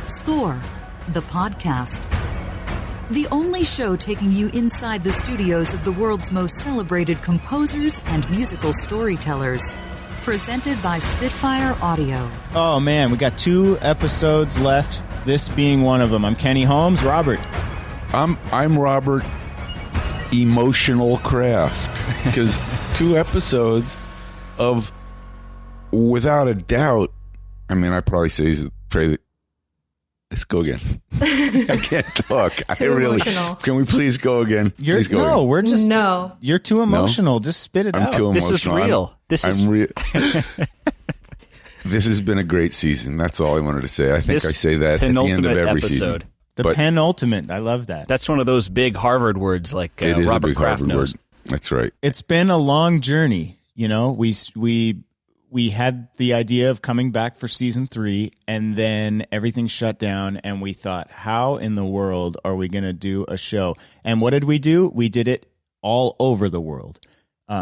Score, the podcast. The only show taking you inside the studios of the world's most celebrated composers and musical storytellers. Presented by Spitfire Audio. Oh man, we got 2 episodes left, this being one of them. I'm Kenny Holmes. Robert. I'm Robert Emotional Kraft. Because 2 episodes of, without a doubt, I mean, I probably pray that. Let's go again. I can't talk. Emotional. Can we please go again? Please go again. We're just no. You're too emotional. No? Just spit it out. I'm too emotional. This is real. I'm real. This has been a great season. That's all I wanted to say. I think I say that at the end of every season. The penultimate. I love that. That's one of those big Harvard words, like Robert Kraft knows. That's right. It's been a long journey. You know, we had the idea of coming back for season 3, and then everything shut down, and we thought, how in the world are we going to do a show? And what did we do? We did it all over the world.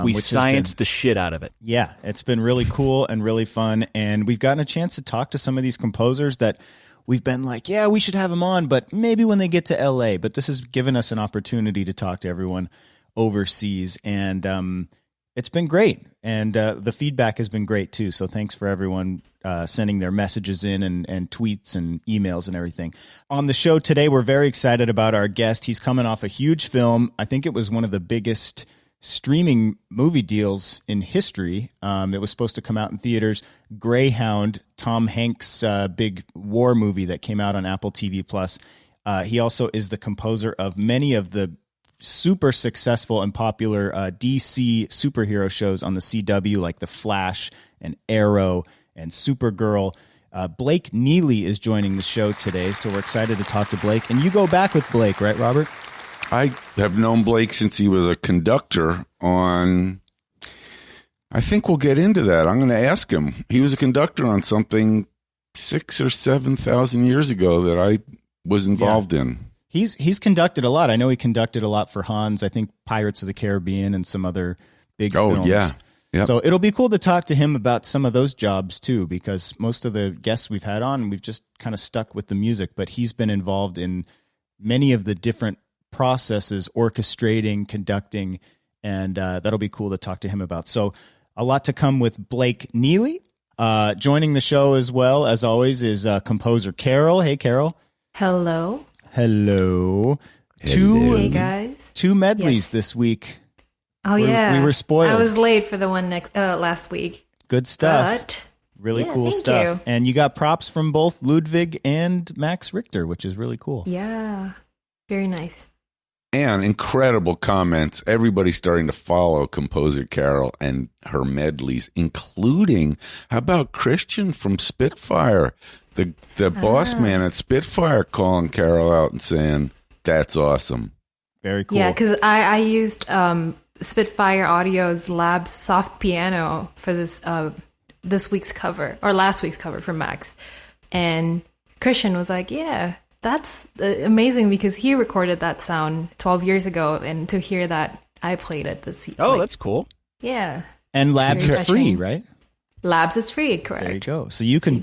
We scienced the shit out of it. Yeah, it's been really cool and really fun, and we've gotten a chance to talk to some of these composers that we've been like, yeah, we should have them on, but maybe when they get to L.A. But this has given us an opportunity to talk to everyone overseas, and it's been great. And the feedback has been great, too. So thanks for everyone sending their messages in and tweets and emails and everything. On the show today, we're very excited about our guest. He's coming off a huge film. I think it was one of the biggest streaming movie deals in history. It was supposed to come out in theaters. Greyhound, Tom Hanks' big war movie that came out on Apple TV+. He also is the composer of many of the super successful and popular DC superhero shows on the CW, like The Flash and Arrow and Supergirl. Blake Neely is joining the show today, so we're excited to talk to Blake. And you go back with Blake, right, Robert? I have known Blake since he was a conductor on... I think we'll get into that. I'm going to ask him. He was a conductor on something 6,000 or 7,000 years ago that I was involved in. He's conducted a lot. I know he conducted a lot for Hans, I think Pirates of the Caribbean and some other big films. Yeah. Yep. So it'll be cool to talk to him about some of those jobs too, because most of the guests we've had on, we've just kind of stuck with the music, but he's been involved in many of the different processes, orchestrating, conducting, and that'll be cool to talk to him about. So a lot to come with Blake Neely. Joining the show as well, as always, is composer Carol. Hey, Carol. Hello. Hello. Hey, guys. 2 medleys this week. Oh, yeah. We were spoiled. I was late for the one last week. Good stuff. But, really cool stuff. You. And you got props from both Ludwig and Max Richter, which is really cool. Yeah. Very nice. And incredible comments. Everybody's starting to follow composer Carol and her medleys, including, how about Christian from Spitfire? The boss man at Spitfire calling Carol out and saying, that's awesome. Very cool. Yeah, because I used Spitfire Audio's Labs soft piano for this week's cover, or last week's cover for Max. And Christian was like, yeah, that's amazing, because he recorded that sound 12 years ago, and to hear that, I played it this year. Oh, that's cool. Yeah. And Labs is free, right? Labs is free, correct. There you go. So you can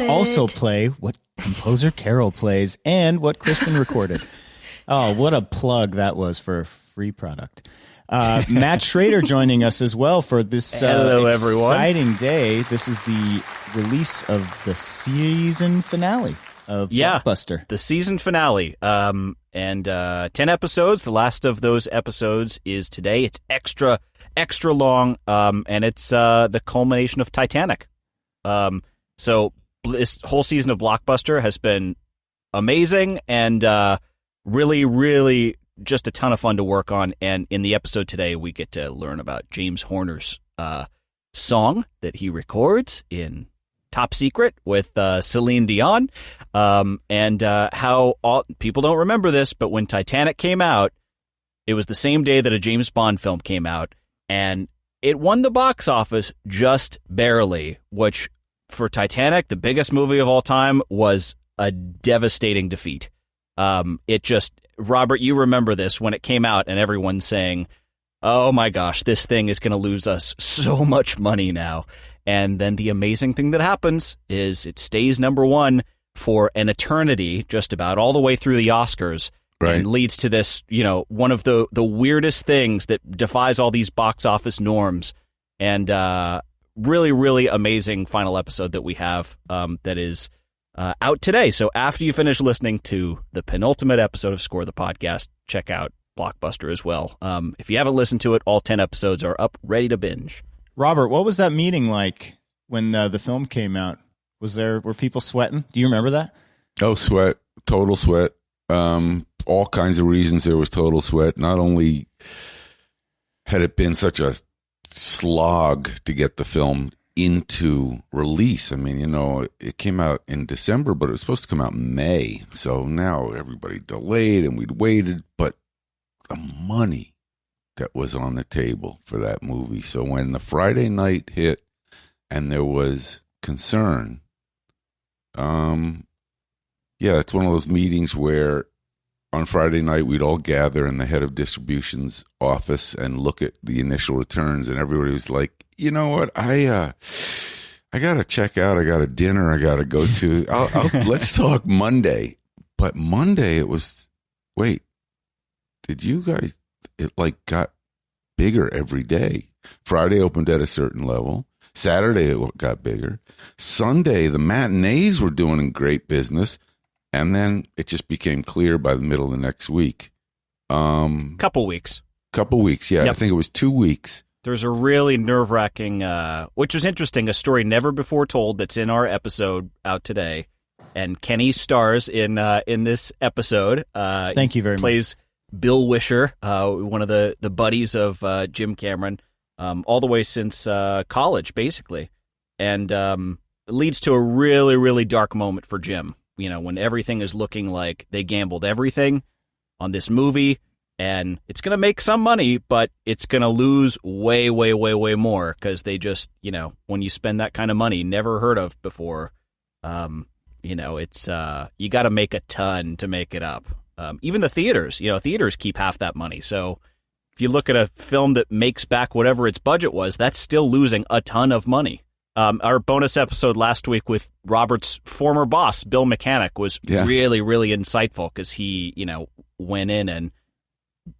also play what composer Carol plays and what Christian recorded. Oh, what a plug that was for a free product. Matt Schrader joining us as well for this Hello, exciting day. This is the release of the season finale of Blockbuster. The season finale. And 10 episodes. The last of those episodes is today. It's extra long, and it's the culmination of Titanic. So this whole season of Blockbuster has been amazing and really, really just a ton of fun to work on. And in the episode today, we get to learn about James Horner's song that he records in Top Secret with Celine Dion, and how people don't remember this, but when Titanic came out, it was the same day that a James Bond film came out, and it won the box office just barely, which for Titanic, the biggest movie of all time, was a devastating defeat. Robert, you remember this when it came out and everyone's saying, oh my gosh, this thing is going to lose us so much money now. And then the amazing thing that happens is it stays number one for an eternity, just about all the way through the Oscars. Right. And leads to this, one of the weirdest things that defies all these box office norms. And really, really amazing final episode that we have that is out today. So after you finish listening to the penultimate episode of Score the Podcast, check out Blockbuster as well. If you haven't listened to it, all 10 episodes are up, ready to binge. Robert, what was that meeting like when the film came out? Were people sweating? Do you remember that? Oh, sweat, total sweat. All kinds of reasons there was total sweat. Not only had it been such a slog to get the film into release. I mean, it came out in December, but it was supposed to come out in May. So now everybody delayed and we'd waited, but the money that was on the table for that movie. So when the Friday night hit and there was concern, it's one of those meetings where on Friday night we'd all gather in the head of distribution's office and look at the initial returns, and everybody was like, you know what, I gotta check out. I got a dinner I gotta go to. Let's talk Monday. But Monday it was, wait, did you guys? It got bigger every day. Friday opened at a certain level. Saturday it got bigger. Sunday the matinees were doing great business. And then it just became clear by the middle of the next week. Couple weeks, yeah. Yep. I think it was 2 weeks. There's a really nerve-wracking, which was interesting, a story never before told that's in our episode out today. And Kenny stars in this episode. Thank you very much. Plays Bill Wisher, one of the buddies of Jim Cameron, all the way since college, basically. And it leads to a really, really dark moment for Jim. When everything is looking like they gambled everything on this movie, and it's going to make some money, but it's going to lose way, way, way, way more because they just, when you spend that kind of money, never heard of before, it's you got to make a ton to make it up. Even the theaters, theaters keep half that money. So if you look at a film that makes back whatever its budget was, that's still losing a ton of money. Our bonus episode last week with Robert's former boss, Bill Mechanic, was really, really insightful because he, went in and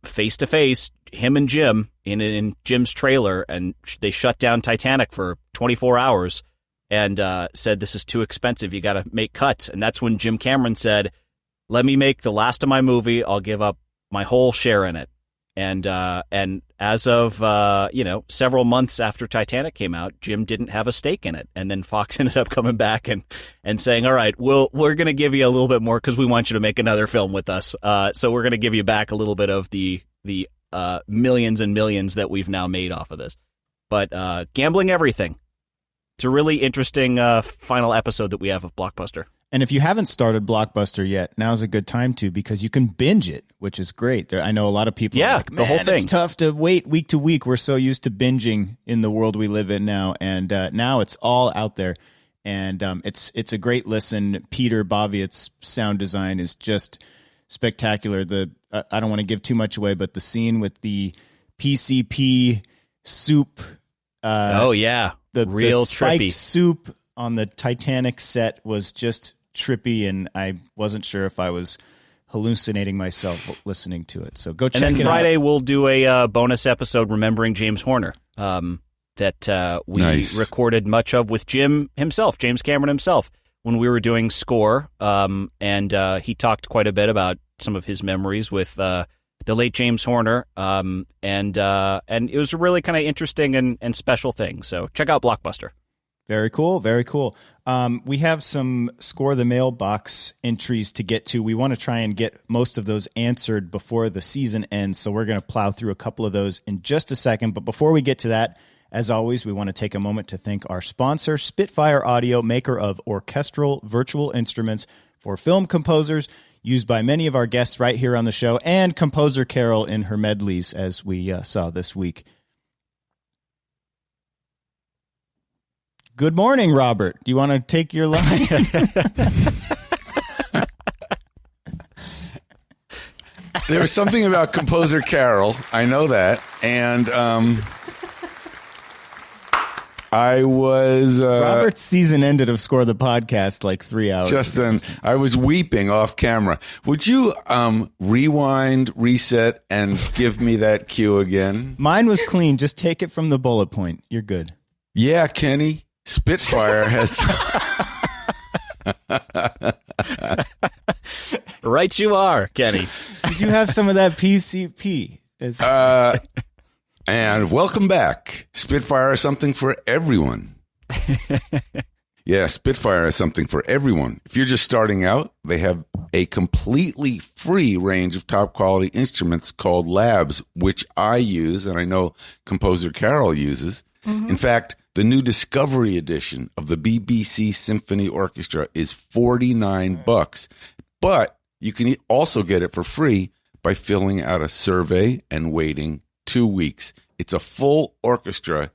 face-to-face, him and Jim, in Jim's trailer, and they shut down Titanic for 24 hours and said, this is too expensive, you got to make cuts. And that's when Jim Cameron said, let me make the last of my movie, I'll give up my whole share in it. And as of, several months after Titanic came out, Jim didn't have a stake in it. And then Fox ended up coming back and saying, all right, we're going to give you a little bit more because we want you to make another film with us. So we're going to give you back a little bit of the millions and millions that we've now made off of this. But gambling everything. It's a really interesting final episode that we have of Blockbuster. And if you haven't started Blockbuster yet, now's a good time to, because you can binge it, which is great. I know a lot of people are like, man, the whole thing. It's tough to wait week to week. We're so used to binging in the world we live in now. And now it's all out there. And it's a great listen. Peter Boviet's sound design is just spectacular. I don't want to give too much away, but the scene with the PCP soup. The real spiked trippy soup on the Titanic set was just trippy, and I wasn't sure if I was hallucinating myself listening to it. So go check it out. And then Friday we'll do a bonus episode remembering James Horner that we recorded much of with James Cameron himself, when we were doing Score. And he talked quite a bit about some of his memories with the late James Horner. And it was a really kind of interesting and special thing. So check out Blockbuster. Very cool. Very cool. We have some Score the Mailbox entries to get to. We want to try and get most of those answered before the season ends, so we're going to plow through a couple of those in just a second. But before we get to that, as always, we want to take a moment to thank our sponsor, Spitfire Audio, maker of orchestral virtual instruments for film composers, used by many of our guests right here on the show, and composer Carol in her medleys, as we saw this week. Good morning, Robert. Do you want to take your line? There was something about composer Carol. I know that. And I was Robert's season ended of Score the Podcast like 3 hours. just then. I was weeping off camera. Would you rewind, reset, and give me that cue again? Mine was clean. Just take it from the bullet point. You're good. Yeah, Kenny. Spitfire has. Right, you are, Kenny. Did you have some of that PCP? And welcome back. Spitfire is something for everyone. Yeah, Spitfire is something for everyone. If you're just starting out, they have a completely free range of top quality instruments called Labs, which I use, and I know composer Carol uses. In fact, the new Discovery edition of the BBC Symphony Orchestra is $49, but you can also get it for free by filling out a survey and waiting 2 weeks. It's a full orchestra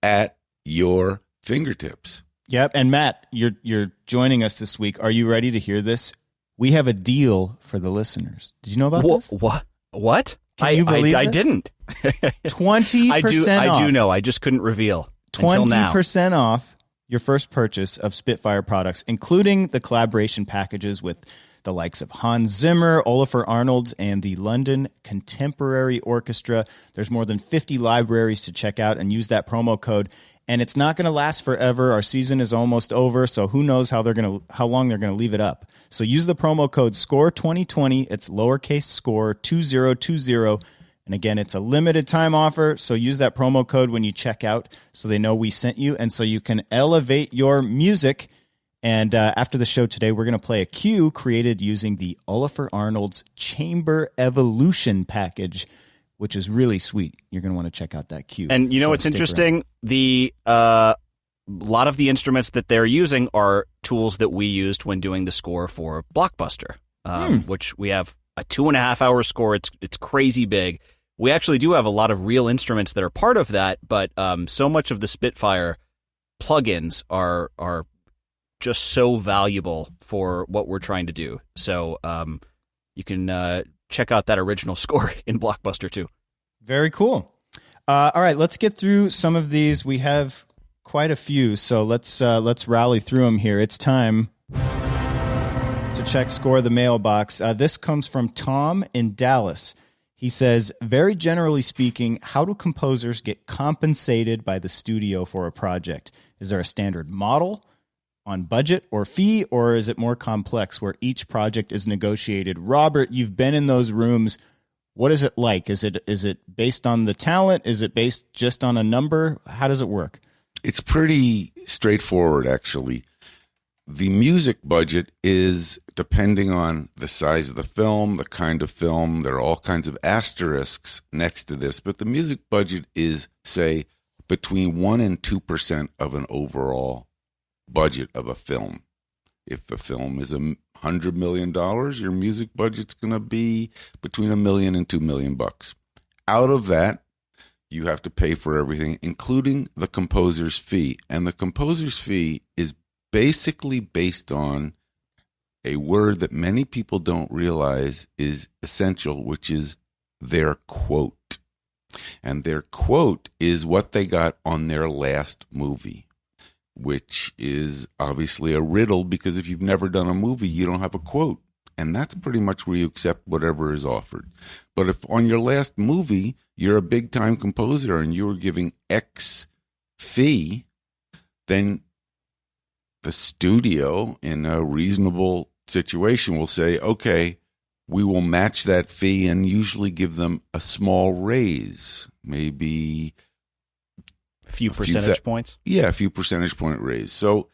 at your fingertips. Yep. And Matt, you're joining us this week. Are you ready to hear this? We have a deal for the listeners. Did you know about this? What? Can you believe I this? didn't. 20% off. I do know. I just couldn't reveal until now. 20% off your first purchase of Spitfire products, including the collaboration packages with the likes of Hans Zimmer, Olafur Arnolds, and the London Contemporary Orchestra. There's more than 50 libraries to check out, and use that promo code. And it's not going to last forever. Our season is almost over, so who knows how long they're going to leave it up. So use the promo code SCORE2020. It's lowercase score 2020. And again, it's a limited time offer, so use that promo code when you check out so they know we sent you, and so you can elevate your music. And after the show today, we're going to play a cue created using the Olafur Arnolds Chamber Evolution package, which is really sweet. You're going to want to check out that cue. And you know what's interesting? Around. The lot of the instruments that they're using are tools that we used when doing the score for Blockbuster, which we have a 2.5-hour score. It's crazy big. We actually do have a lot of real instruments that are part of that, but so much of the Spitfire plugins are just so valuable for what we're trying to do. So you can check out that original score in Blockbuster too. Very cool. All right, let's get through some of these. We have quite a few, so let's rally through them here. It's time to check Score the Mailbox. This comes from Tom in Dallas. He says, very generally speaking, how do composers get compensated by the studio for a project? Is there a standard model on budget or fee, or is it more complex where each project is negotiated? Robert, you've been in those rooms. What is it like? Is it based on the talent? Is it based just on a number? How does it work? It's pretty straightforward, actually. The music budget is depending on the size of the film, the kind of film. There are all kinds of asterisks next to this, but the music budget is, say, between 1% and 2% of an overall budget of a film. If the film is $100 million, your music budget's going to be between $1 million and $2 million. Out of that, you have to pay for everything, including the composer's fee. And the composer's fee is basically based on a word that many people don't realize is essential, which is their quote. And their quote is what they got on their last movie, which is obviously a riddle, because if you've never done a movie, you don't have a quote. And that's pretty much where you accept whatever is offered. But if on your last movie, you're a big-time composer and you were giving X fee, then the studio, in a reasonable situation, will say, okay, we will match that fee and usually give them a small raise, maybe a few percentage points. Yeah, a few percentage point raise. So,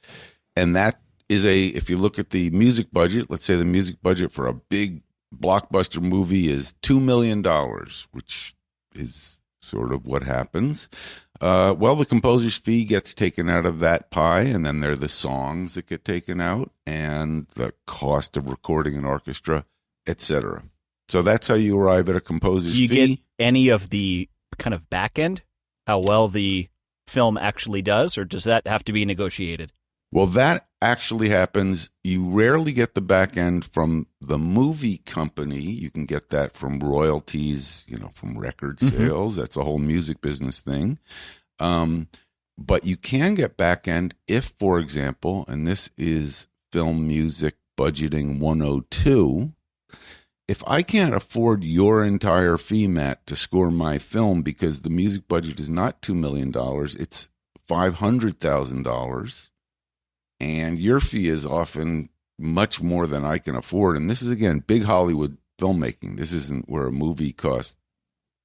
and that is if you look at the music budget, let's say the music budget for a big blockbuster movie is $2 million, which is sort of what happens. Well, the composer's fee gets taken out of that pie, and then there are the songs that get taken out, and the cost of recording an orchestra, etc. So that's how you arrive at a composer's fee. Do you get any of the kind of back end, how well the film actually does, or does that have to be negotiated? Well, that actually happens. You rarely get the back end from the movie company. You can get that from royalties, from record sales. That's a whole music business thing. But you can get back end if, for example, and this is film music budgeting 102, if I can't afford your entire fee, Matt, to score my film because the music budget is not $2 million, it's $500,000, and your fee is often much more than I can afford. And this is, again, big Hollywood filmmaking. This isn't where a movie costs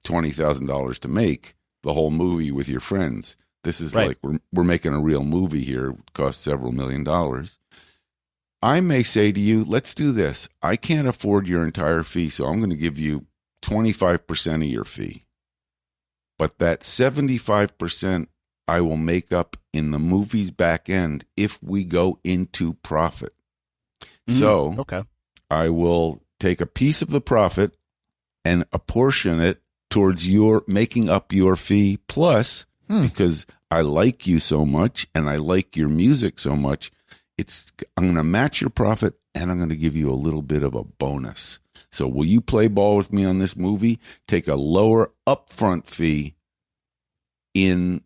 $20,000 to make the whole movie with your friends. This is right. Like we're making a real movie here. It costs several $1 million. I may say to you, let's do this. I can't afford your entire fee, so I'm going to give you 25% of your fee. But that 75% I will make up in the movie's back end if we go into profit. So okay. I will take a piece of the profit and apportion it towards your making up your fee, plus because I like you so much and I like your music so much, I'm going to match your profit and I'm going to give you a little bit of a bonus. So will you play ball with me on this movie? Take a lower upfront fee in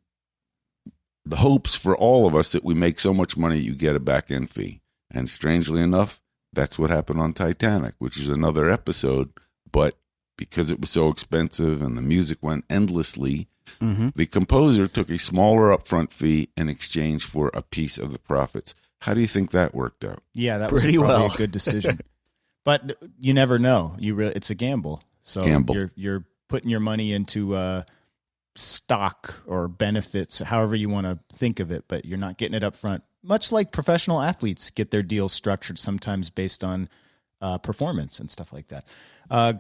the hopes for all of us that we make so much money you get a back end fee. And strangely enough, that's what happened on Titanic, which is another episode. But because it was so expensive and the music went endlessly, the composer took a smaller upfront fee in exchange for a piece of the profits. How do you think that worked out? Yeah, that was Pretty probably well. a good decision. But you never know. It's a gamble. So you're putting your money into stock or benefits, however you want to think of it, but you're not getting it up front. Much like professional athletes get their deals structured sometimes based on performance and stuff like that.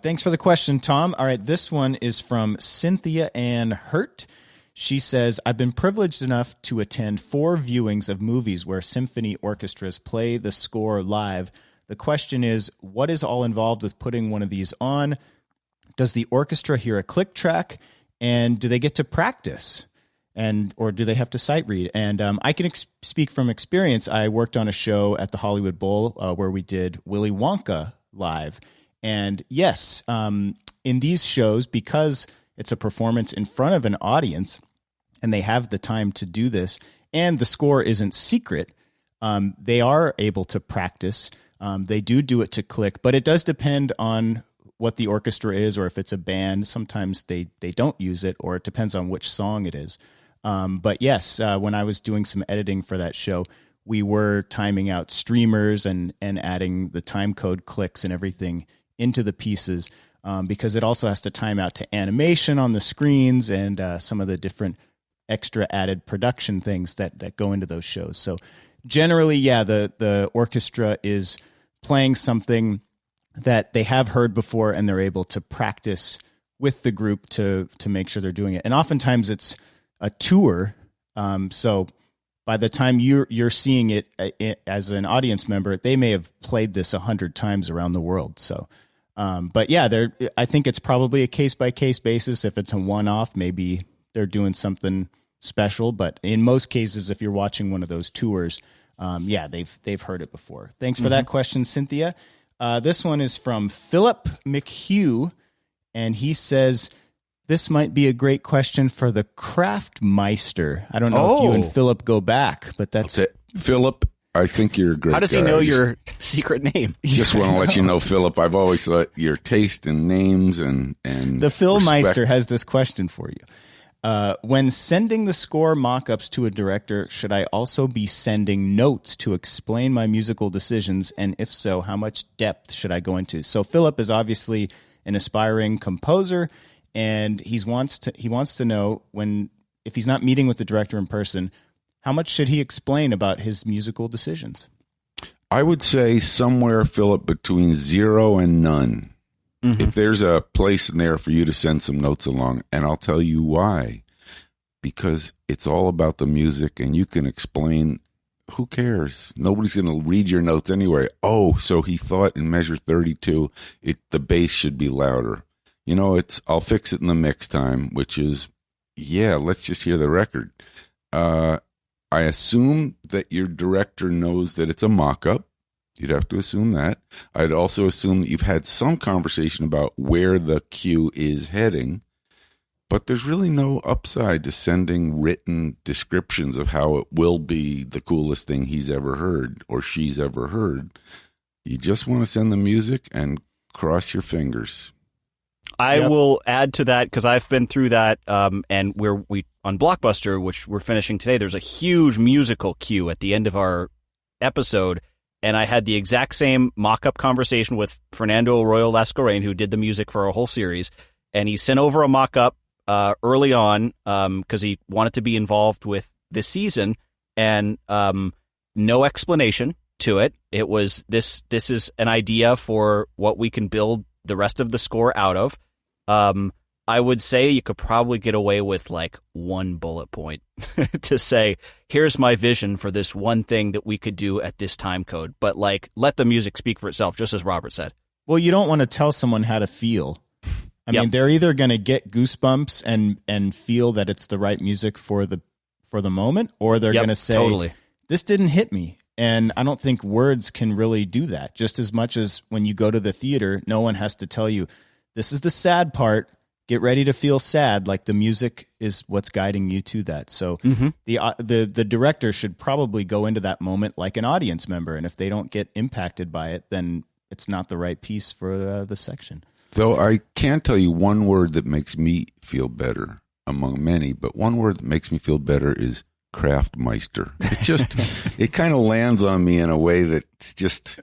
Thanks for the question, Tom. All right, this one is from Cynthia Ann Hurt. She says, I've been privileged enough to attend 4 viewings of movies where symphony orchestras play the score live. The question is, what is all involved with putting one of these on? Does the orchestra hear a click track? And do they get to practice? Or do they have to sight read? And I can speak from experience. I worked on a show at the Hollywood Bowl where we did Willy Wonka live. And yes, in these shows, because it's a performance in front of an audience and they have the time to do this, and the score isn't secret, they are able to practice. They do it to click, but it does depend on what the orchestra is, or if it's a band. Sometimes they don't use it, or it depends on which song it is. But yes, when I was doing some editing for that show, we were timing out streamers and adding the time code clicks and everything into the pieces, because it also has to time out to animation on the screens and some of the different extra added production things that go into those shows. So generally, yeah, the orchestra is playing something that they have heard before, and they're able to practice with the group to make sure they're doing it. And oftentimes it's a tour. So by the time you're seeing it as an audience member, they may have played this 100 times around the world. So, but yeah, I think it's probably a case by case basis. If it's a one-off, maybe they're doing something special. But in most cases, if you're watching one of those tours, yeah, they've heard it before. Thanks for that question, Cynthia. This one is from Philip McHugh, and he says, this might be a great question for the Kraft Meister. I don't know if you and Philip go back, but that's it. Philip, I think you're a great guy. How does he know your secret name? Just want to let you know, Philip, I've always thought your taste in names and the Phil respect. Meister has this question for you. When sending the score mock-ups to a director, should I also be sending notes to explain my musical decisions? And if so, how much depth should I go into? So Philip is obviously an aspiring composer, and he wants to know, if he's not meeting with the director in person, how much should he explain about his musical decisions? I would say somewhere, Philip, between 0 and none. If there's a place in there for you to send some notes along, and I'll tell you why. Because it's all about the music, and you can explain, who cares? Nobody's going to read your notes anyway. Oh, so he thought in measure 32, the bass should be louder. You know, I'll fix it in the mix time, which is, yeah, let's just hear the record. I assume that your director knows that it's a mock-up. You'd have to assume that. I'd also assume that you've had some conversation about where the cue is heading. but there's really no upside to sending written descriptions of how it will be the coolest thing he's ever heard or she's ever heard. You just want to send the music and cross your fingers. I will add to that because I've been through that, and we on Blockbuster, which we're finishing today, there's a huge musical cue at the end of our episode, and I had the exact same mock-up conversation with Fernando Arroyo Lascarrain, who did the music for our whole series, and he sent over a mock-up early on because he wanted to be involved with this season, and no explanation to it. It was this is an idea for what we can build the rest of the score out of. I would say you could probably get away with like one bullet point to say, here's my vision for this one thing that we could do at this time code. But like, let the music speak for itself, just as Robert said. Well, you don't want to tell someone how to feel. I mean, they're either going to get goosebumps and feel that it's the right music for the moment, or they're going to say, totally. This didn't hit me. And I don't think words can really do that. Just as much as when you go to the theater, no one has to tell you, this is the sad part. Get ready to feel sad. Like the music is what's guiding you to that. So the director should probably go into that moment like an audience member. And if they don't get impacted by it, then it's not the right piece for the section. Though I can't tell you one word that makes me feel better among many, but one word that makes me feel better is Kraftmeister. It just, it kind of lands on me in a way that's just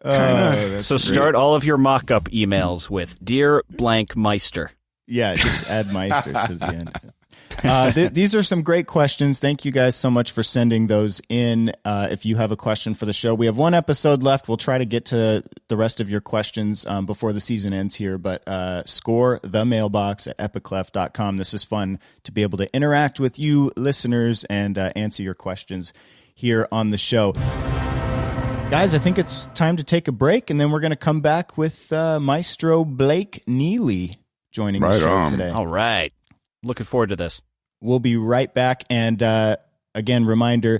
so start all of your mock-up emails with Dear Blank Meister. Yeah, just add Meister to the end. These are some great questions. Thank you guys so much for sending those in. If you have a question for the show, we have one episode left. We'll try to get to the rest of your questions before the season ends here, but score the mailbox at epicleff.com. This is fun to be able to interact with you listeners and answer your questions here on the show. Guys, I think it's time to take a break, and then we're going to come back with Maestro Blake Neely joining the show today. All right. Looking forward to this. We'll be right back. And again, reminder,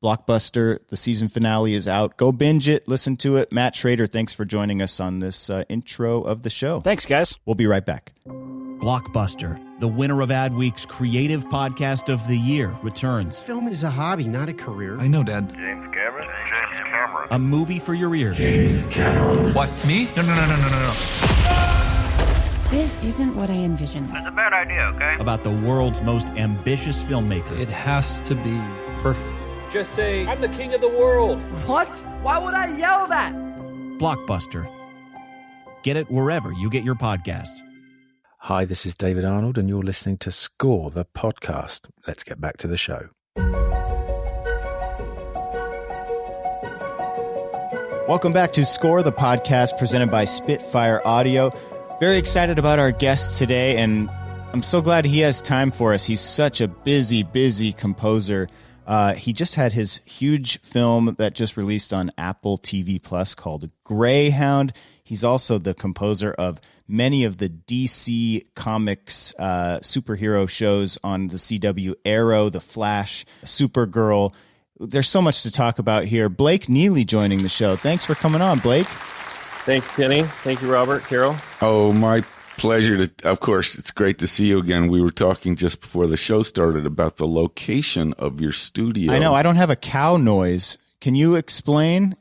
Blockbuster, the season finale is out. Go binge it. Listen to it. Matt Schrader, thanks for joining us on this intro of the show. Thanks, guys. We'll be right back. Blockbuster, the winner of Adweek's Creative Podcast of the Year, returns. Film is a hobby, not a career. I know, Dad. James Cameron? A movie for your ears. What, me? No. This isn't what I envisioned. It's a bad idea, okay? About the world's most ambitious filmmaker. It has to be perfect. Just say, I'm the king of the world. What? Why would I yell that? Blockbuster. Get it wherever you get your podcasts. Hi, this is David Arnold, and you're listening to Score, the podcast. Let's get back to the show. Welcome back to Score, the podcast presented by Spitfire Audio. Very excited about our guest today, and I'm so glad he has time for us. He's such a busy composer. He just had his huge film that just released on Apple TV Plus called Greyhound. He's also the composer of many of the DC Comics superhero shows on the CW: Arrow, The Flash, Supergirl. There's so much to talk about here. Blake Neely joining the show. Thanks for coming on, Blake. Thank you, Kenny. Thank you, Robert, Carol. Oh, my pleasure. Of course, it's great to see you again. We were talking just before the show started about the location of your studio. I know. I don't have a cow noise. Can you explain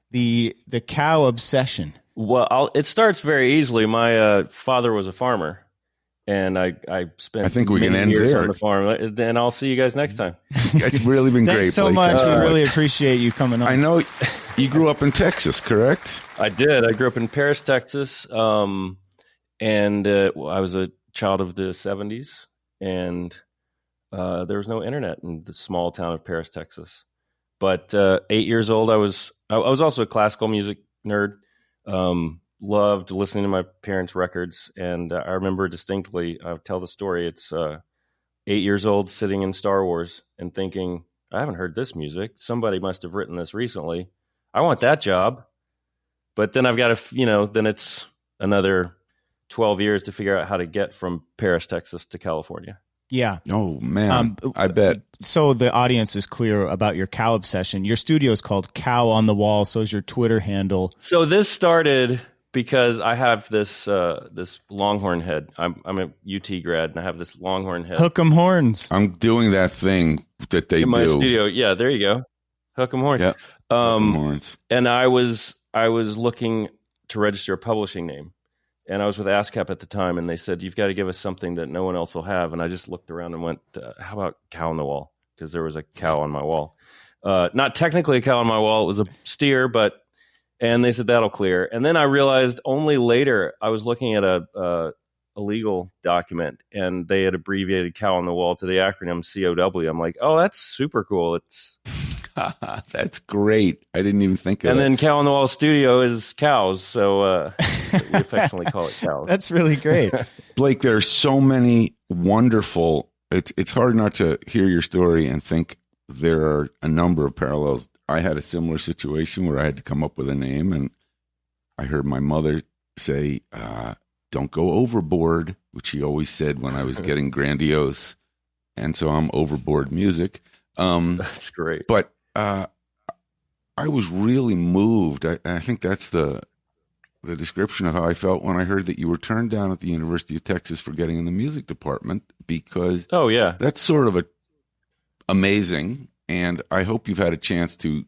the cow obsession? Well, it starts very easily. My father was a farmer, and I spent I think we can end years there on the farm. And I'll see you guys next time. It's really been great. Thanks so Blake. much. We really appreciate you coming on. I know you grew up in Texas, correct? I did. I grew up in Paris, Texas, and I was a child of the 70s, and there was no internet in the small town of Paris, Texas. But 8 years old, I was also a classical music nerd. Loved listening to my parents' records, and I remember distinctly, I'll tell the story, it's 8 years old sitting in Star Wars and thinking, I haven't heard this music. Somebody must have written this recently. I want that job. But then I've got to, then it's another 12 years to figure out how to get from Paris, Texas to California. Yeah. Oh, man. I bet. So the audience is clear about your cow obsession. Your studio is called Cow on the Wall. So is your Twitter handle. So this started because I have this this Longhorn head. I'm a UT grad, and I have this Longhorn head. Hook 'em horns. I'm doing that thing that they in my do. studio. Yeah, there you go. Hook 'em horns. Yep. Hook 'em horns. And I was looking to register a publishing name, and I was with ASCAP at the time, and they said, "You've got to give us something that no one else will have." And I just looked around and went, "How about cow on the wall?" Because there was a cow on my wall. Not technically a cow on my wall; it was a steer, but. And they said that'll clear. And then I realized only later I was looking at a legal document, and they had abbreviated cow on the wall to the acronym COW. I'm like, oh, that's super cool. It's that's great. I didn't even think of it. And then cow on the wall studio is cows, so we affectionately call it cows. That's really great. Blake, there are so many wonderful. It's hard not to hear your story and think there are a number of parallels. I had a similar situation where I had to come up with a name, and I heard my mother say, don't go overboard, which she always said when I was getting grandiose. And so I'm Overboard Music. That's great. But I was really moved. I think that's the description of how I felt when I heard that you were turned down at the University of Texas for getting in the music department, because that's sort of amazing. And I hope you've had a chance to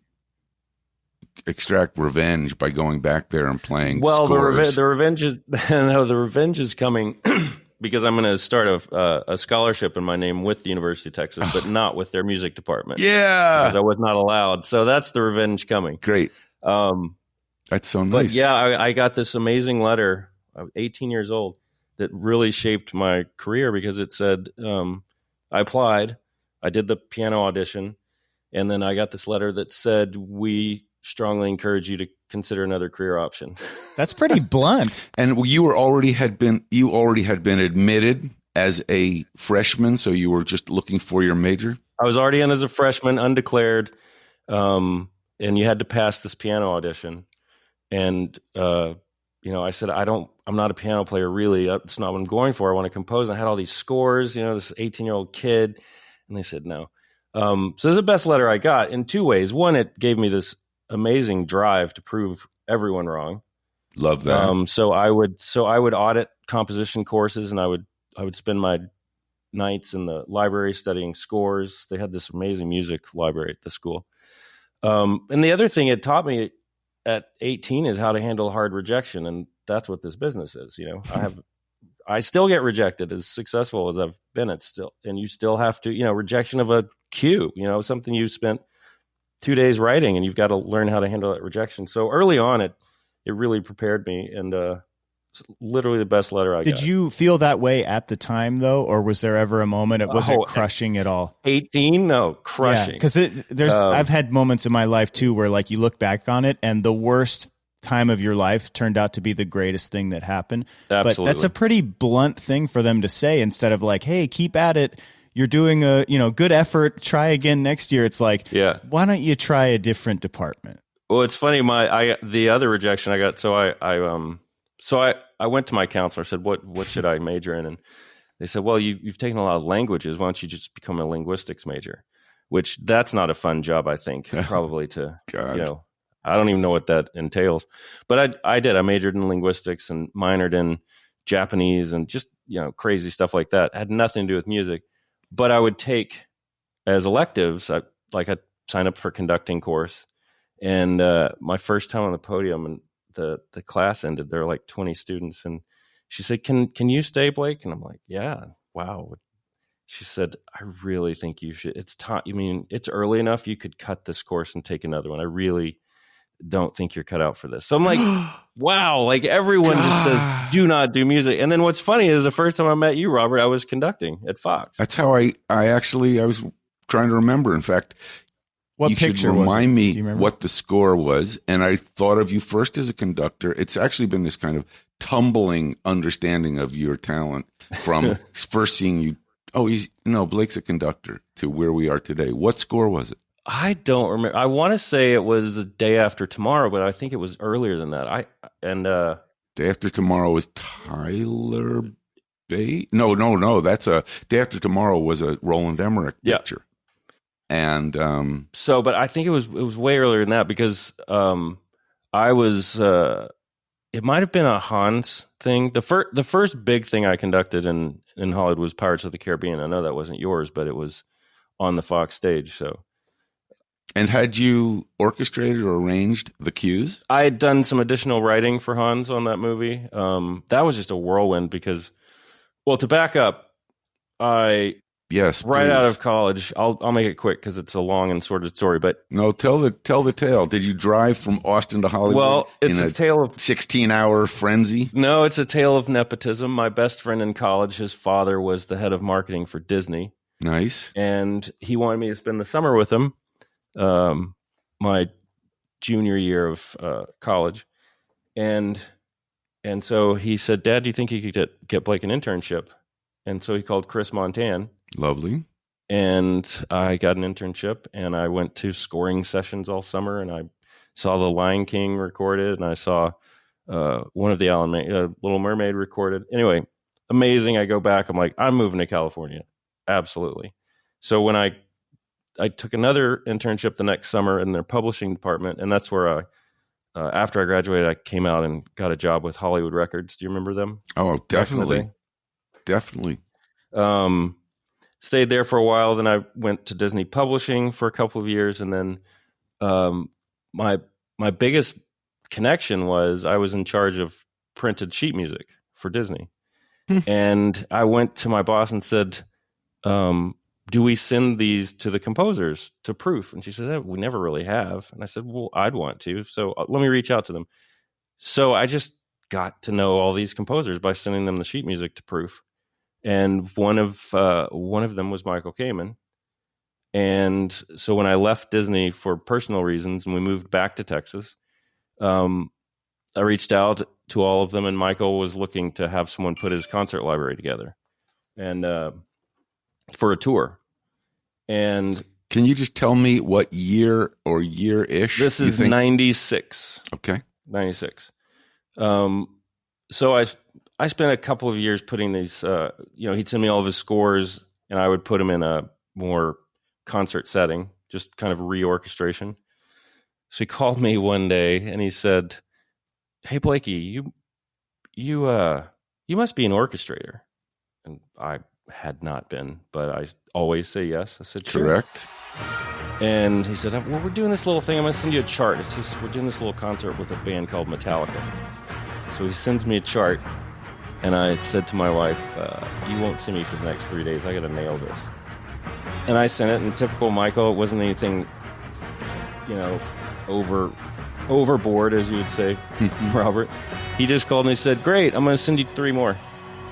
extract revenge by going back there and playing. Well, scores. the revenge is the revenge is coming because I'm going to start a scholarship in my name with the University of Texas, but not with their music department. Yeah, because I was not allowed. So that's the revenge coming. Great. That's so nice. But yeah, I got this amazing letter. I was 18 years old that really shaped my career because it said I applied, I did the piano audition. And then I got this letter that said, we strongly encourage you to consider another career option. That's pretty blunt. And you already had been admitted as a freshman, so you were just looking for your major? I was already in as a freshman, undeclared, and you had to pass this piano audition. And, I said, I'm not a piano player, really. It's not what I'm going for. I want to compose. And I had all these scores, this 18-year-old kid. And they said, no. So this is the best letter I got in two ways. One, it gave me this amazing drive to prove everyone wrong. Love that. So I would audit composition courses, and I would spend my nights in the library studying scores. They had this amazing music library at the school. And the other thing it taught me at 18 is how to handle hard rejection, and that's what this business is. I still get rejected, as successful as I've been at still. And you still have to, rejection of a cue, something you spent 2 days writing, and you've got to learn how to handle that rejection. So early on, it really prepared me, and it's literally the best letter I got. Did you feel that way at the time, though, or was there ever a moment, was it crushing at all? 18? No, crushing. Because I've had moments in my life, too, where like you look back on it, and the worst time of your life turned out to be the greatest thing that happened. Absolutely. But that's a pretty blunt thing for them to say, instead of like, hey, keep at it, you're doing a good effort, try again next year. It's like, why don't you try a different department? Well, it's funny, the other rejection I got, so I went to my counselor. I said, what should I major in? And they said, well, you've taken a lot of languages, why don't you just become a linguistics major? Which that's not a fun job, I think, probably to I don't even know what that entails, but I did. I majored in linguistics and minored in Japanese and just, crazy stuff like that. It had nothing to do with music, but I would take as electives. I'd sign up for conducting course, and my first time on the podium, and the class ended. There were like 20 students, and she said, "Can you stay, Blake?" And I'm like, "Yeah, wow." She said, "I really think you should. It's time. It's early enough. You could cut this course and take another one. I really don't think you're cut out for this." So I'm like, wow, like everyone just says, do not do music. And then what's funny is the first time I met you, Robert, I was conducting at Fox. That's how I was trying to remember. In fact, what you picture should remind me remember what the score was. And I thought of you first as a conductor. It's actually been this kind of tumbling understanding of your talent from first seeing you. Oh, Blake's a conductor, to where we are today. What score was it? I don't remember. I want to say it was The Day After Tomorrow, but I think it was earlier than that. Day After Tomorrow was Tyler Bay. No. That's Day After Tomorrow was a Roland Emmerich picture. And but I think it was way earlier than that, because I was it might have been a Hans thing. The first big thing I conducted in Hollywood was Pirates of the Caribbean. I know that wasn't yours, but it was on the Fox stage. So, and had you orchestrated or arranged the cues? I had done some additional writing for Hans on that movie. That was just a whirlwind because, well, to back up, right out of college. I'll make it quick because it's a long and sordid story. But no, tell the tale. Did you drive from Austin to Hollywood? Well, it's a tale of 16-hour frenzy. No, it's a tale of nepotism. My best friend in college, his father was the head of marketing for Disney. Nice. And he wanted me to spend the summer with him, my junior year of college, and so he said, "Dad, do you think you could get Blake an internship?" And so he called Chris Montan. Lovely. And I got an internship, and I went to scoring sessions all summer, and I saw The Lion King recorded, and I saw one of the Little Mermaid recorded. Anyway, amazing. I go back. I'm like, I'm moving to California. Absolutely. So when I took another internship the next summer in their publishing department, and that's where after I graduated, I came out and got a job with Hollywood Records. Do you remember them? Oh, definitely. Definitely. Stayed there for a while. Then I went to Disney Publishing for a couple of years. And then my biggest connection was I was in charge of printed sheet music for Disney. And I went to my boss and said, do we send these to the composers to proof? And she said, we never really have. And I said, well, I'd want to. So let me reach out to them. So I just got to know all these composers by sending them the sheet music to proof. And one of them was Michael Kamen. And so when I left Disney for personal reasons and we moved back to Texas, I reached out to all of them, and Michael was looking to have someone put his concert library together and for a tour. And can you just tell me what year or year-ish? This is 96. Okay. 96. So I spent a couple of years putting these, he'd send me all of his scores, and I would put them in a more concert setting, just kind of reorchestration. So he called me one day and he said, "Hey, Blakey, you must be an orchestrator." And I had not been, but I always say yes. I said, "Sure." Correct. And he said, "Well, we're doing this little thing. I'm going to send you a chart. We're doing this little concert with a band called Metallica." So he sends me a chart. And I said to my wife, "You won't see me for the next 3 days. I got to nail this." And I sent it. And typical Michael, it wasn't anything, overboard, as you would say, Robert. He just called me and said, "Great, I'm going to send you 3 more."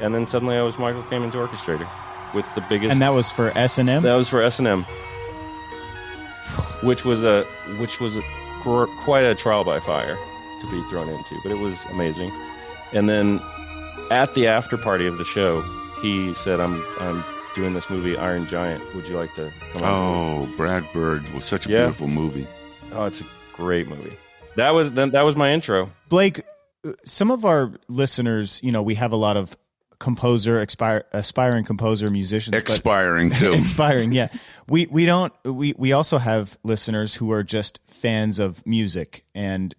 And then suddenly I was Michael Kamen's orchestrator with the biggest. And that was for S&M? That was for S&M, which was quite a trial by fire to be thrown into, but it was amazing. And then at the after party of the show, he said, I'm doing this movie, Iron Giant. Would you like to come on? Oh, Brad Bird was such a beautiful movie. Oh, it's a great movie. That was my intro. Blake, some of our listeners, we have a lot of aspiring composer musicians. Expiring too. Expiring, yeah. We also have listeners who are just fans of music, and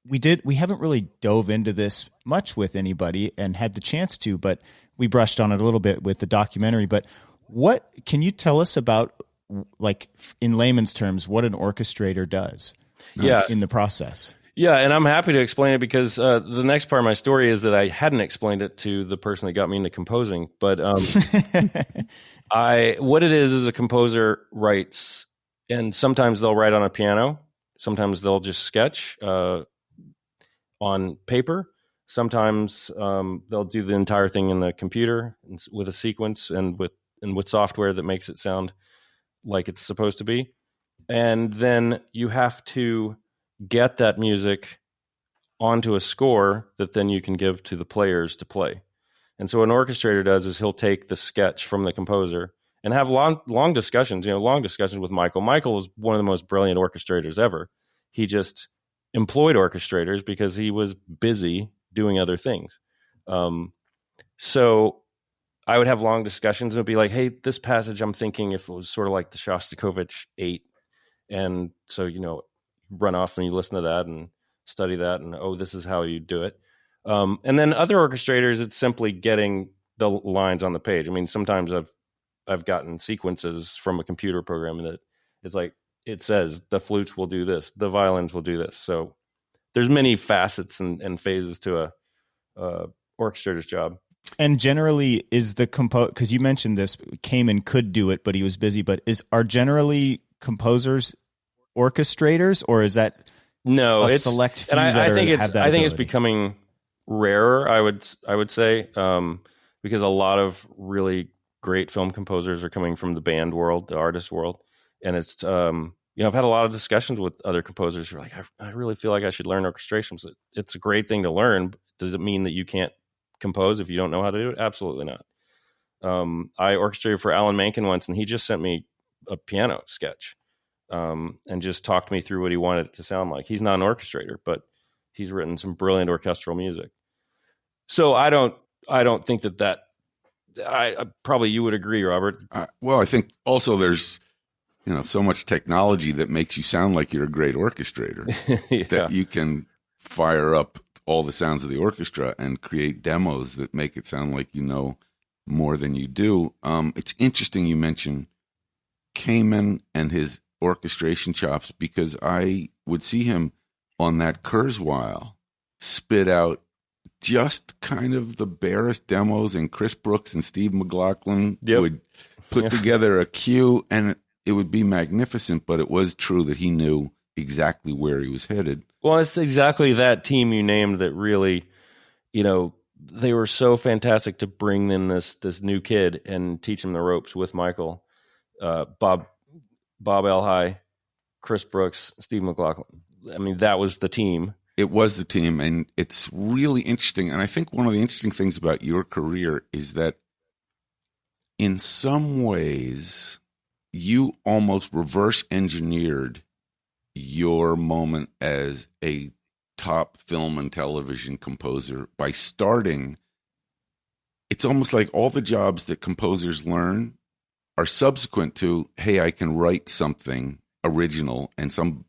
we haven't really dove into this much with anybody and had the chance to, but we brushed on it a little bit with the documentary. But what can you tell us about, like, in layman's terms, what an orchestrator does in the process? Yeah, and I'm happy to explain it because the next part of my story is that I hadn't explained it to the person that got me into composing. But what it is a composer writes, and sometimes they'll write on a piano, sometimes they'll just sketch on paper. Sometimes they'll do the entire thing in the computer with a sequence and with software that makes it sound like it's supposed to be. And then you have to get that music onto a score that then you can give to the players to play. And so what an orchestrator does is he'll take the sketch from the composer and have long discussions, long discussions with Michael. Michael is one of the most brilliant orchestrators ever. He just employed orchestrators because he was busy doing other things. So I would have long discussions and it'd be like, "Hey, this passage, I'm thinking if it was sort of like the Shostakovich 8. And so, run off and you listen to that and study that, and this is how you do it. And then other orchestrators, it's simply getting the lines on the page. I mean, sometimes I've gotten sequences from a computer program that it's like, it says the flutes will do this, the violins will do this. So there's many facets and phases to a orchestrator's job. And generally, is the because you mentioned this, Kamen could do it, but he was busy. But are generally composers orchestrators, or is that a select few? And I think ability? It's becoming rarer. I would say because a lot of really great film composers are coming from the band world, the artist world, and it's I've had a lot of discussions with other composers who are like, I really feel like I should learn orchestration. So it's a great thing to learn. Does it mean that you can't compose if you don't know how to do it? Absolutely not. I orchestrated for Alan Menken once, and he just sent me a piano sketch and just talked me through what he wanted it to sound like. He's not an orchestrator, but he's written some brilliant orchestral music. So I don't think that I probably you would agree, Robert. Well, I think also there's so much technology that makes you sound like you're a great orchestrator that you can fire up all the sounds of the orchestra and create demos that make it sound like you know more than you do. It's interesting you mention Kamen and his orchestration chops, because I would see him on that Kurzweil spit out just kind of the barest demos, and Chris Brooks and Steve McLaughlin would put together a cue, and it would be magnificent, but it was true that he knew exactly where he was headed. Well, it's exactly that team you named that really, they were so fantastic to bring in this new kid and teach him the ropes with Michael, Bob Elhigh, Chris Brooks, Steve McLaughlin. I mean, that was the team. It was the team, and it's really interesting. And I think one of the interesting things about your career is that in some ways you almost reverse engineered your moment as a top film and television composer by starting. It's almost like all the jobs that composers learn are subsequent to, hey, I can write something original, and some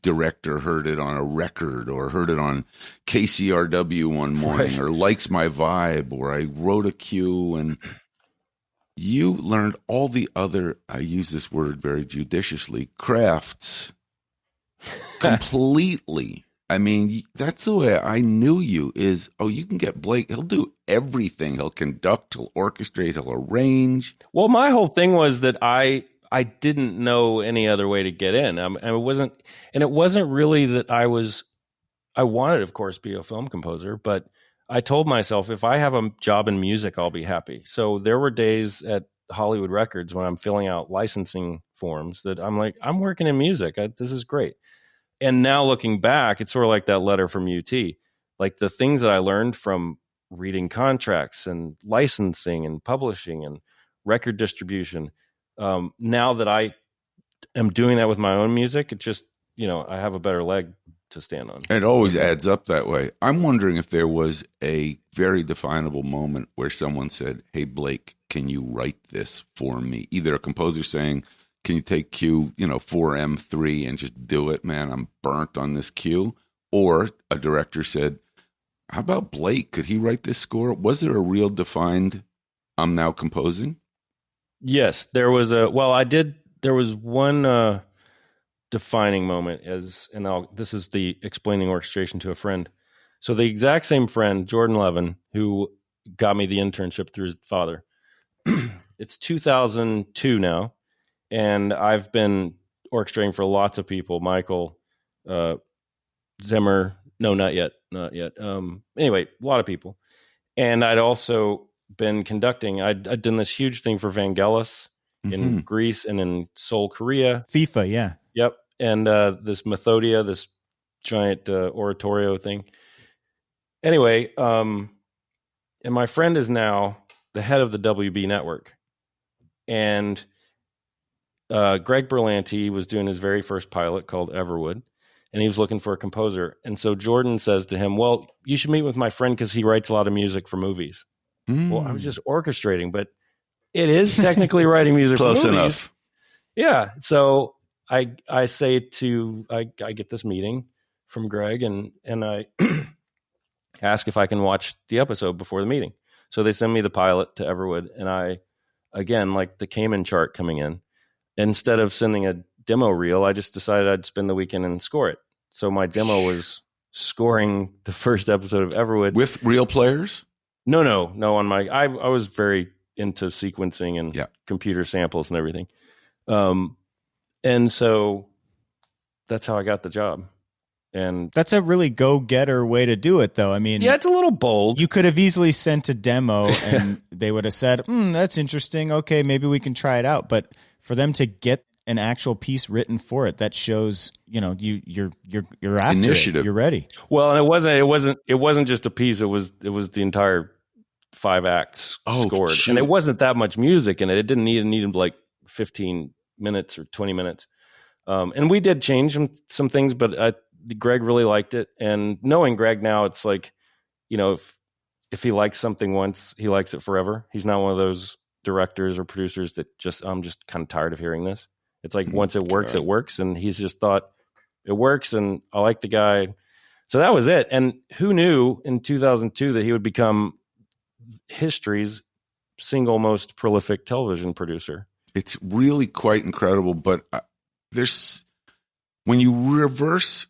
director heard it on a record or heard it on KCRW one morning or likes my vibe, or I wrote a cue, and you learned all the other, I use this word very judiciously, crafts completely. I mean, that's the way I knew you is, you can get Blake. He'll do everything. He'll conduct, he'll orchestrate, he'll arrange. Well, my whole thing was that I didn't know any other way to get in. It wasn't really that I wanted, of course, to be a film composer, but I told myself, if I have a job in music, I'll be happy. So there were days at Hollywood Records when I'm filling out licensing forms that I'm like, I'm working in music. This is great. And now looking back, it's sort of like that letter from UT. Like the things that I learned from reading contracts and licensing and publishing and record distribution. Now that I am doing that with my own music, it just, I have a better leg to stand on. It always adds up that way. I'm wondering if there was a very definable moment where someone said, hey, Blake, can you write this for me? Either a composer saying, can you take cue, 4M3 and just do it, man? I'm burnt on this cue. Or a director said, how about Blake? Could he write this score? Was there a real defined, I'm now composing? Yes, there was there was one defining moment this is the explaining orchestration to a friend. So the exact same friend, Jordan Levin, who got me the internship through his father. It's 2002 now, and I've been orchestrating for lots of people. Michael, Zimmer, no, not yet. Anyway, a lot of people. And I'd also been conducting. I'd done this huge thing for Vangelis in Greece and in Seoul, Korea. FIFA, yeah. Yep. And this Methodia, this giant oratorio thing. Anyway, and my friend is now the head of the WB network. And Greg Berlanti was doing his very first pilot called Everwood, and he was looking for a composer. And so Jordan says to him, well, you should meet with my friend because he writes a lot of music for movies. Well, I was just orchestrating, but it is technically writing music for movies. Close enough. Yeah. So I say I get this meeting from Greg, and I ask if I can watch the episode before the meeting. So they send me the pilot to Everwood, and I, again, like the Cayman chart coming in, instead of sending a demo reel, I just decided I'd spend the weekend and score it. So my demo was scoring the first episode of Everwood with real players. No. On my, I was very into sequencing and computer samples and everything, and so that's how I got the job. And that's a really go-getter way to do it, though. I mean, yeah, it's a little bold. You could have easily sent a demo and they would have said, that's interesting. Okay, maybe we can try it out. But for them to get an actual piece written for it, that shows, you're after initiative. It. You're ready. Well, and it wasn't just a piece. It was the entire 5 acts scored. Shoot. And it wasn't that much music in it. It didn't need like 15 minutes or 20 minutes. And we did change some things, but Greg really liked it. And knowing Greg now, it's like, if he likes something once, he likes it forever. He's not one of those directors or producers that I'm just kind of tired of hearing this. It's like once it works, it works. And he's just thought it works. And I like the guy. So that was it. And who knew in 2002 that he would become history's single most prolific television producer? It's really quite incredible. But when you reverse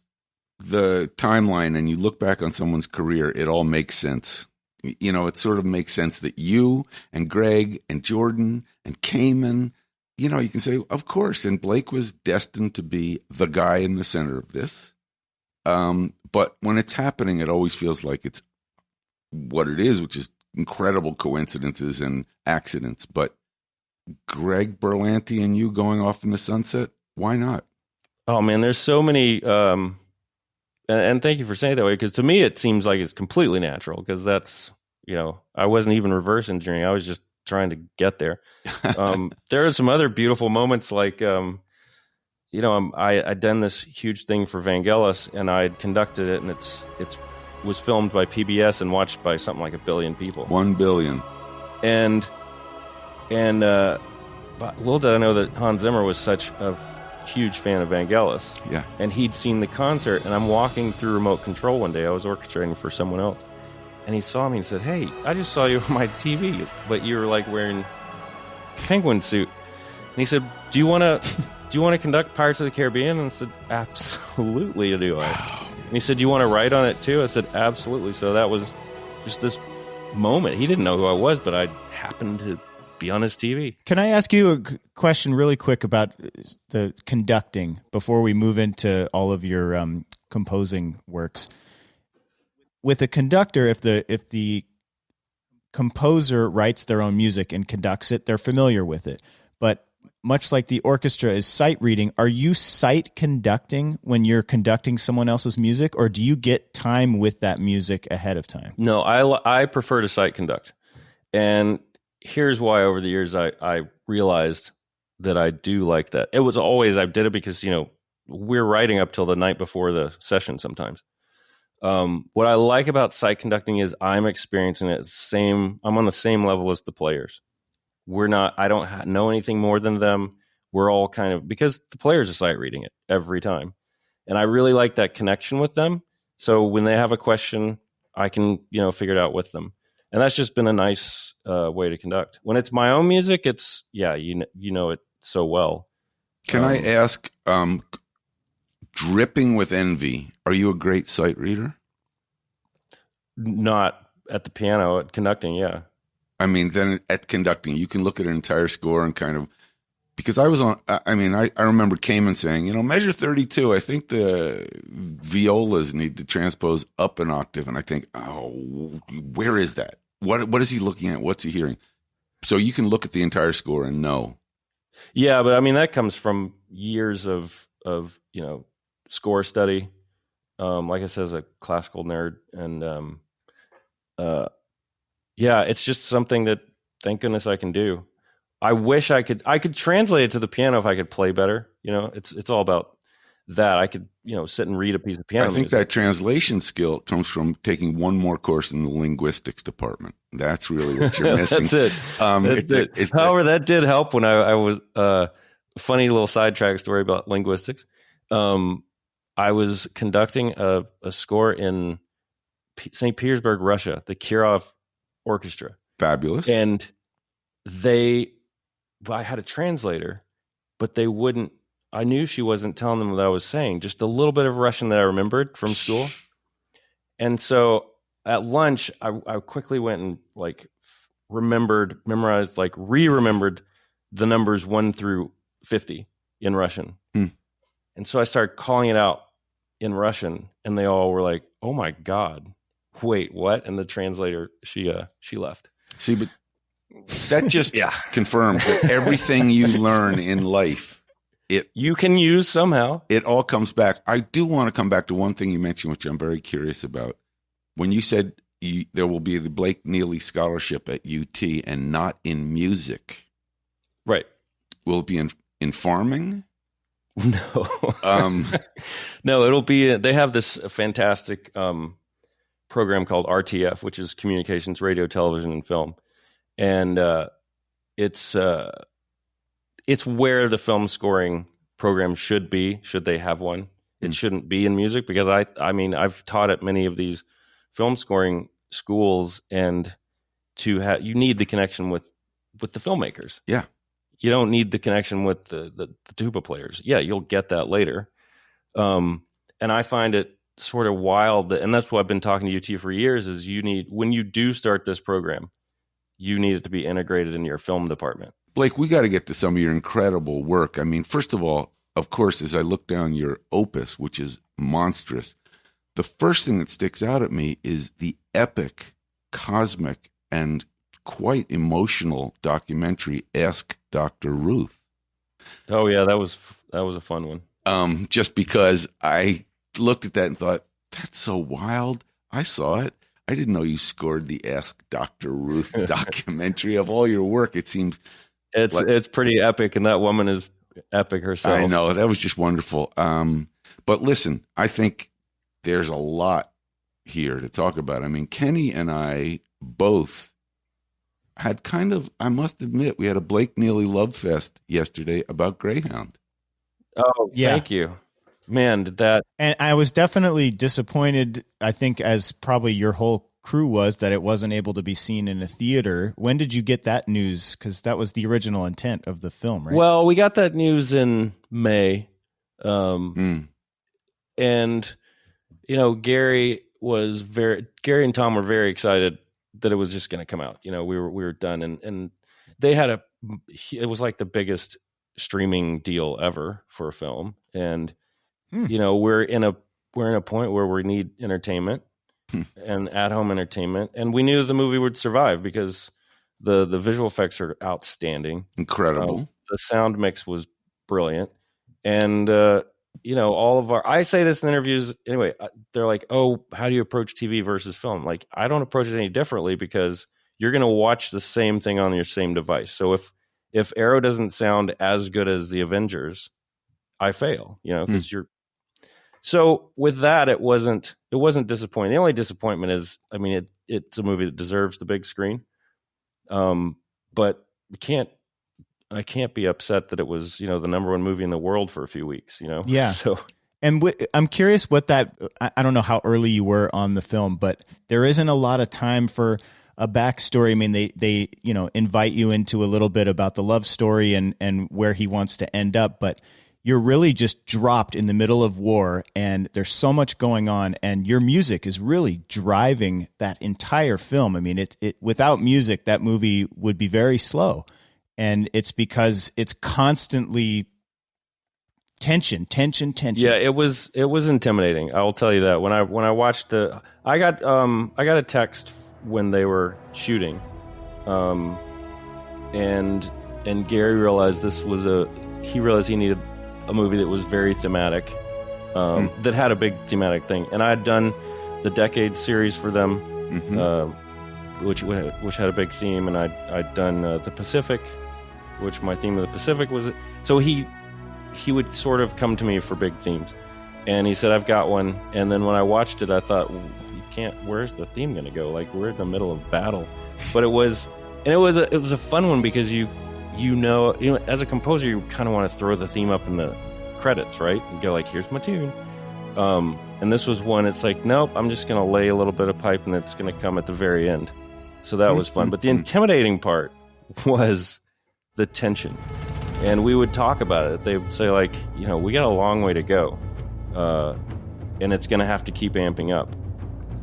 the timeline and you look back on someone's career, it all makes sense. It sort of makes sense that you and Greg and Jordan and Cayman, you can say, of course. And Blake was destined to be the guy in the center of this. But when it's happening, it always feels like it's what it is, which is incredible coincidences and accidents. But Greg Berlanti and you going off in the sunset, why not? Oh, man, there's so many... And thank you for saying it that way, because to me it seems like it's completely natural, because that's, I wasn't even reverse engineering. I was just trying to get there. There are some other beautiful moments, like, I'd done this huge thing for Vangelis, and I'd conducted it, and it was filmed by PBS and watched by something like 1 billion people. 1 billion. And but little did I know that Hans Zimmer was such a huge fan of Vangelis. Yeah. And he'd seen the concert, and I'm walking through remote control one day. I was orchestrating for someone else. And he saw me and said, "Hey, I just saw you on my TV, but you were like wearing a penguin suit." And he said, "Do you want to conduct Pirates of the Caribbean?" And I said, "Absolutely, do I." And he said, "Do you want to write on it too?" I said, "Absolutely." So that was just this moment. He didn't know who I was, but I happened to be on his TV. Can I ask you a question really quick about the conducting before we move into all of your composing works? With a conductor, if the composer writes their own music and conducts it, they're familiar with it. But much like the orchestra is sight reading, are you sight conducting when you're conducting someone else's music, or do you get time with that music ahead of time? No, I prefer to sight conduct. And here's why. Over the years, I realized that I do like that. It was always, I did it because, we're writing up till the night before the session sometimes. What I like about sight conducting is I'm experiencing it I'm on the same level as the players. I don't know anything more than them. We're all kind of, because the players are sight reading it every time. And I really like that connection with them. So when they have a question, I can, figure it out with them. And that's just been a nice way to conduct. When it's my own music, it's, you know it so well. Can I ask, dripping with envy, are you a great sight reader? Not at the piano, at conducting, yeah. I mean, then at conducting, you can look at an entire score and kind of, because I remember Cayman saying, measure 32, I think the violas need to transpose up an octave. And I think, where is that? What is he looking at? What's he hearing? So you can look at the entire score and know. Yeah, but I mean, that comes from years of score study. Like I said, as a classical nerd. And it's just something that, thank goodness, I can do. I wish I could translate it to the piano if I could play better. It's all about that. I could, sit and read a piece of piano music. That translation skill comes from taking one more course in the linguistics department. That's really what you're missing. That's it. However, that did help when I was, funny little sidetrack story about linguistics. I was conducting a score in St. Petersburg, Russia, the Kirov Orchestra. Fabulous. And I had a translator, but they wouldn't. I knew she wasn't telling them what I was saying, just a little bit of Russian that I remembered from school. And so at lunch, I quickly went and memorized the numbers 1 through 50 in Russian. And so I started calling it out in Russian, and they all were like, "Oh my God, wait, what?" And the translator, she left. See, but that just confirms that everything you learn in life, you can use somehow. It all comes back. I do want to come back to one thing you mentioned, which I'm very curious about. When you said there will be the Blake Neely Scholarship at UT and not in music. Right. Will it be in farming? No. No, it'll be, they have this fantastic program called RTF, which is Communications, Radio, Television, and Film. And it's where the film scoring program should be, should they have one. It shouldn't be in music, because I mean, I've taught at many of these film scoring schools, and you need the connection with the filmmakers. Yeah. You don't need the connection with the tuba players. Yeah, you'll get that later. And I find it sort of wild and that's what I've been talking to UT for years, is when you do start this program, you need it to be integrated in your film department. Blake, we got to get to some of your incredible work. I mean, first of all, of course, as I look down your opus, which is monstrous, the first thing that sticks out at me is the epic, cosmic, and quite emotional documentary, Ask Dr. Ruth. Oh yeah, that was a fun one. Just because I looked at that and thought, that's so wild. I saw it. I didn't know you scored the Ask Dr. Ruth documentary. Of all your work, it seems it's pretty epic, and that woman is epic herself. I know, that was just wonderful. But listen, I think there's a lot here to talk about. I mean, Kenny and I both had I must admit, we had a Blake Neely love fest yesterday about Greyhound. Oh, yeah. Thank you. Man, did that. And I was definitely disappointed, I think, as probably your whole crew was, that it wasn't able to be seen in a theater. When did you get that news? Because that was the original intent of the film, right? Well, we got that news in May. And, Gary and Tom were very excited that it was just going to come out. We were done, and they had it was like the biggest streaming deal ever for a film. And, we're in a point where we need entertainment and at-home entertainment. And we knew the movie would survive because the visual effects are outstanding. Incredible. The sound mix was brilliant. And, all of I say this in interviews anyway, they're like, oh, how do you approach TV versus film? Like, I don't approach it any differently, because you're going to watch the same thing on your same device. So if Arrow doesn't sound as good as the Avengers, I fail, because so with that, it wasn't disappointing. The only disappointment is, I mean, it's a movie that deserves the big screen. But I can't be upset that it was, the number one movie in the world for a few weeks, Yeah. So, and I'm curious what I don't know how early you were on the film, but there isn't a lot of time for a backstory. I mean, they invite you into a little bit about the love story and where he wants to end up, but you're really just dropped in the middle of war, and there's so much going on, and your music is really driving that entire film. I mean, it without music, that movie would be very slow. And it's because it's constantly tension. Yeah, it was intimidating. I will tell you that. When I watched I got a text when they were shooting, and Gary realized he realized he needed a movie that was very thematic, that had a big thematic thing. And I had done the Decade series for them, which had a big theme, and I'd done the Pacific, which my theme of the Pacific was. So he would sort of come to me for big themes, and he said, I've got one. And then when I watched it, I thought, well, you can't, where's the theme going to go? Like, we're in the middle of battle. But it was a fun one, because you as a composer, you kind of want to throw the theme up in the credits, right? And go like, here's my tune. And this was one, it's like, nope, I'm just going to lay a little bit of pipe and it's going to come at the very end. So that was fun. But the intimidating part was the tension. And we would talk about it. They would say, like, we got a long way to go. And it's going to have to keep amping up.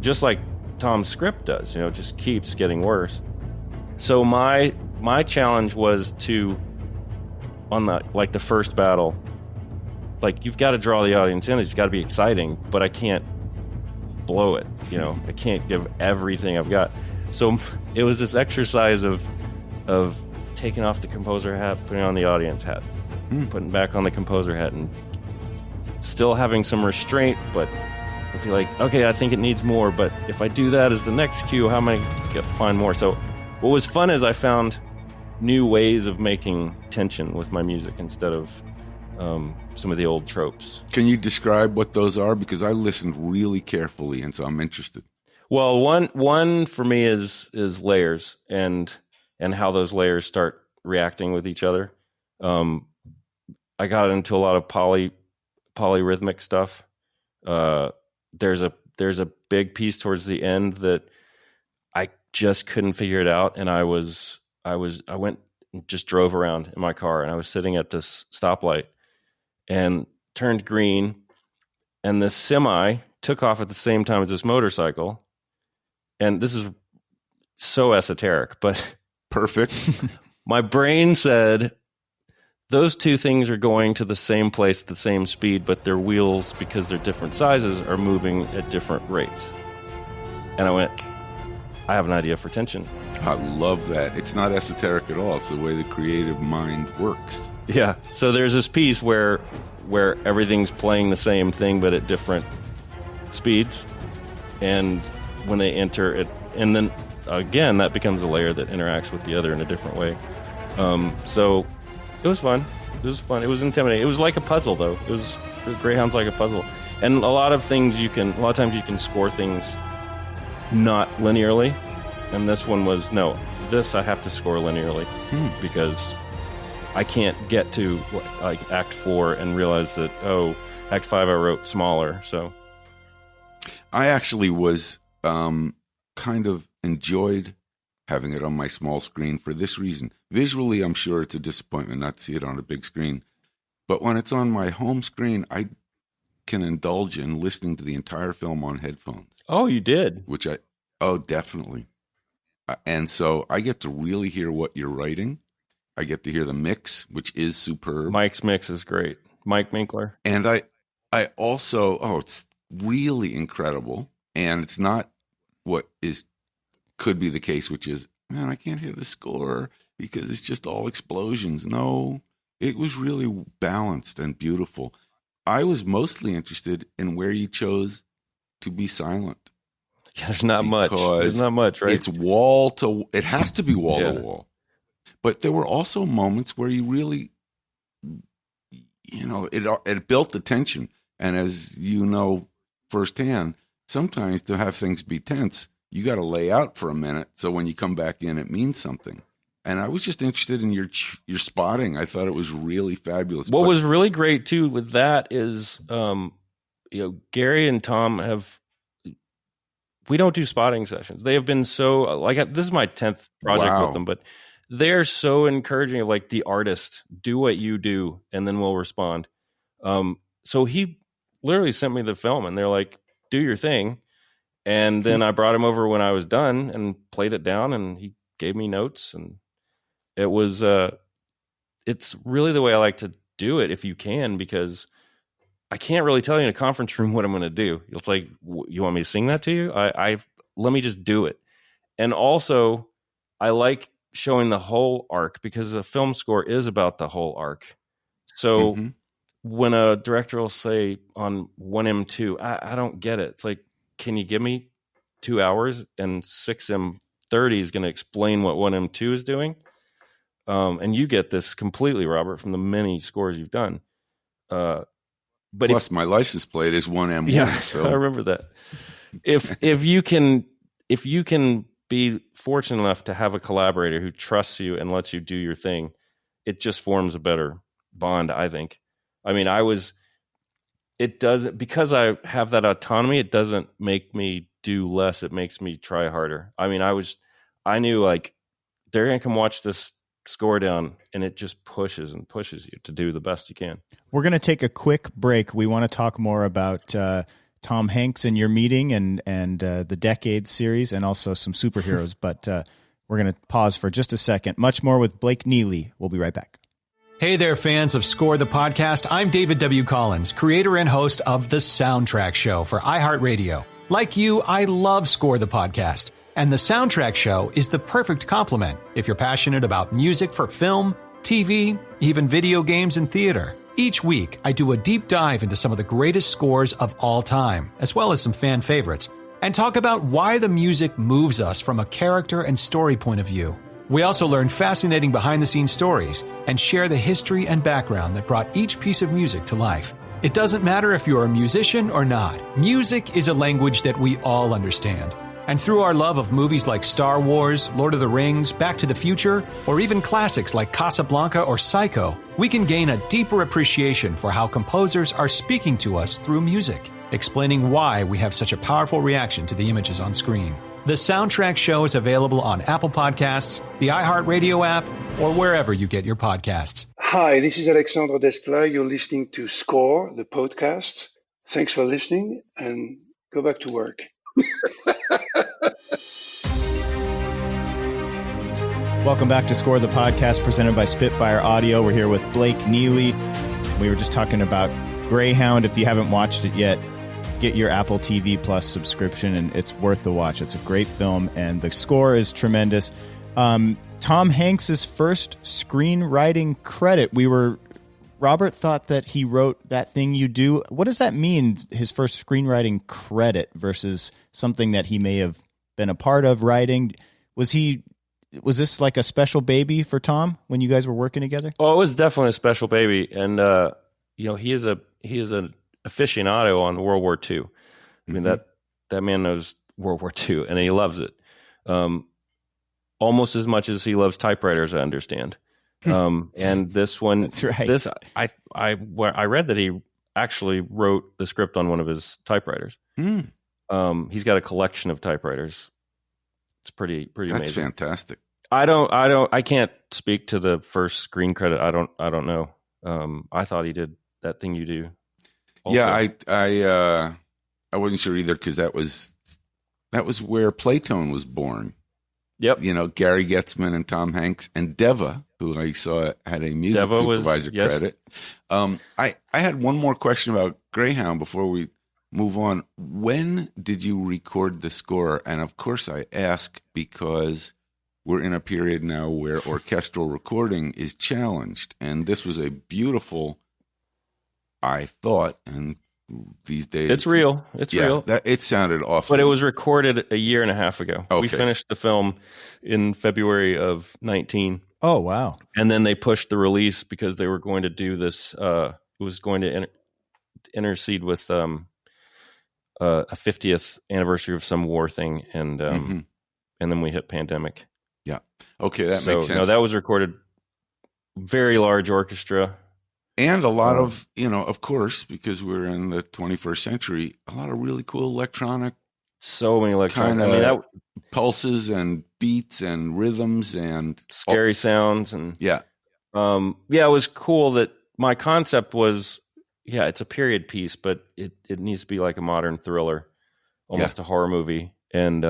Just like Tom's script does, it just keeps getting worse. So my challenge was to, on the first battle, like, you've got to draw the audience in. It's got to be exciting, but I can't blow it. I can't give everything I've got. So it was this exercise of taking off the composer hat, putting on the audience hat, putting back on the composer hat, and still having some restraint, but be like, okay, I think it needs more, but if I do that as the next cue, how am I going to find more? So what was fun is I found new ways of making tension with my music instead of some of the old tropes. Can you describe what those are? Because I listened really carefully, and so I'm interested. Well, one for me is layers and how those layers start reacting with each other. I got into a lot of polyrhythmic stuff. There's a big piece towards the end that I just couldn't figure it out, and I went and just drove around in my car, and I was sitting at this stoplight and turned green, and this semi took off at the same time as this motorcycle. And this is so esoteric, but perfect. My brain said, those two things are going to the same place at the same speed, but their wheels, because they're different sizes, are moving at different rates. And I went, I have an idea for tension. I love that. It's not esoteric at all. It's the way the creative mind works. Yeah. So there's this piece where everything's playing the same thing, but at different speeds. And when they enter it, and then again, that becomes a layer that interacts with the other in a different way. So it was fun. It was intimidating. It was like a puzzle, though. Greyhound's like a puzzle. And a lot of times you can score things not linearly. And this one was, no, this I have to score linearly because I can't get to like Act 4 and realize that, Act 5 I wrote smaller. So I actually was kind of enjoyed having it on my small screen for this reason. Visually, I'm sure it's a disappointment not to see it on a big screen. But when it's on my home screen, I can indulge in listening to the entire film on headphones. Oh, you did? Definitely. And so I get to really hear what you're writing. I get to hear the mix, which is superb. Mike's mix is great. Mike Minkler. And I also, it's really incredible. And it's not what could be the case, which is, man, I can't hear the score because it's just all explosions. No, it was really balanced and beautiful. I was mostly interested in where you chose to be silent. Yeah, there's not much, right? It's it has to be wall to wall. But there were also moments where you really, it built the tension. And as you know firsthand, sometimes to have things be tense, you got to lay out for a minute. So when you come back in, it means something. And I was just interested in your spotting. I thought it was really fabulous. What was really great too with that is, Gary and Tom we don't do spotting sessions. They have been so this is my 10th project with them, but they're so encouraging of like the artist, do what you do, and then we'll respond. So he literally sent me the film and they're like, do your thing. And then I brought him over when I was done and played it down and he gave me notes. And it was, it's really the way I like to do it if you can, because I can't really tell you in a conference room what I'm going to do. It's like, you want me to sing that to you? Let me just do it. And also I like showing the whole arc because a film score is about the whole arc. So when a director will say on 1M2, I don't get it. It's like, can you give me 2 hours and 6M30 is going to explain what 1M2 is doing? And you get this completely, Robert, from the many scores you've done. But plus, my license plate is 1M1. Yeah, so. I remember that. If you can be fortunate enough to have a collaborator who trusts you and lets you do your thing, it just forms a better bond, I think. I mean, it doesn't, because I have that autonomy, it doesn't make me do less. It makes me try harder. I mean, I knew like they're going to come watch this score down, and it just pushes and pushes you to do the best you can. We're going to take a quick break. We want to talk more about Tom Hanks and your meeting and the Decades series, and also some superheroes. But we're going to pause for just a second. Much more with Blake Neely. We'll be right back. Hey there, fans of Score the Podcast. I'm David W. Collins, creator and host of The Soundtrack Show for iHeartRadio. Like you, I love Score the Podcast, and The Soundtrack Show is the perfect complement if you're passionate about music for film, TV, even video games and theater. Each week, I do a deep dive into some of the greatest scores of all time, as well as some fan favorites, and talk about why the music moves us from a character and story point of view. We also learn fascinating behind-the-scenes stories and share the history and background that brought each piece of music to life. It doesn't matter if you're a musician or not. Music is a language that we all understand. And through our love of movies like Star Wars, Lord of the Rings, Back to the Future, or even classics like Casablanca or Psycho, we can gain a deeper appreciation for how composers are speaking to us through music, explaining why we have such a powerful reaction to the images on screen. The Soundtrack Show is available on Apple Podcasts, the iHeartRadio app, or wherever you get your podcasts. Hi, this is Alexandre Desplat. You're listening to Score, the podcast. Thanks for listening, and go back to work. Welcome back to Score the Podcast, presented by Spitfire Audio. We're here with Blake Neely. We were just talking about Greyhound. If you haven't watched it yet, get your Apple TV Plus subscription, and it's worth the watch. It's a great film, and the score is tremendous. Tom Hanks' first screenwriting credit. Robert thought that he wrote That Thing You Do. What does that mean, his first screenwriting credit versus something that he may have been a part of writing? Was this like a special baby for Tom when you guys were working together? Oh, it was definitely a special baby, and he is an aficionado on World War II. I mean, that man knows World War II, and he loves it almost as much as he loves typewriters, I understand. And this one, that's right. I read that he actually wrote the script on one of his typewriters. He's got a collection of typewriters. It's pretty amazing. That's fantastic. I can't speak to the first screen credit. I don't know. I thought he did That Thing You Do. Also. Yeah, I wasn't sure either, because that was where Playtone was born. Yep. Gary Goetzman and Tom Hanks and Deva, who I saw had a music supervisor credit. I had one more question about Greyhound before we move on. When did you record the score? And of course I ask because we're in a period now where orchestral recording is challenged. And this was a beautiful, I thought, and these days it's real. It's real. It sounded awful. But it was recorded a year and a half ago. Okay. We finished the film in February of 19. Oh, wow. And then they pushed the release because they were going to do this. It was going to intercede with a 50th anniversary of some war thing. And then we hit pandemic. Yeah. Okay, that makes sense. No, that was recorded. Very large orchestra. And a lot of, of course, because we're in the 21st century, a lot of really cool electronic. So many electronic. Pulses and beats and rhythms and scary sounds. And yeah. It was cool that my concept was, it's a period piece, but it needs to be like a modern thriller, almost a horror movie. And,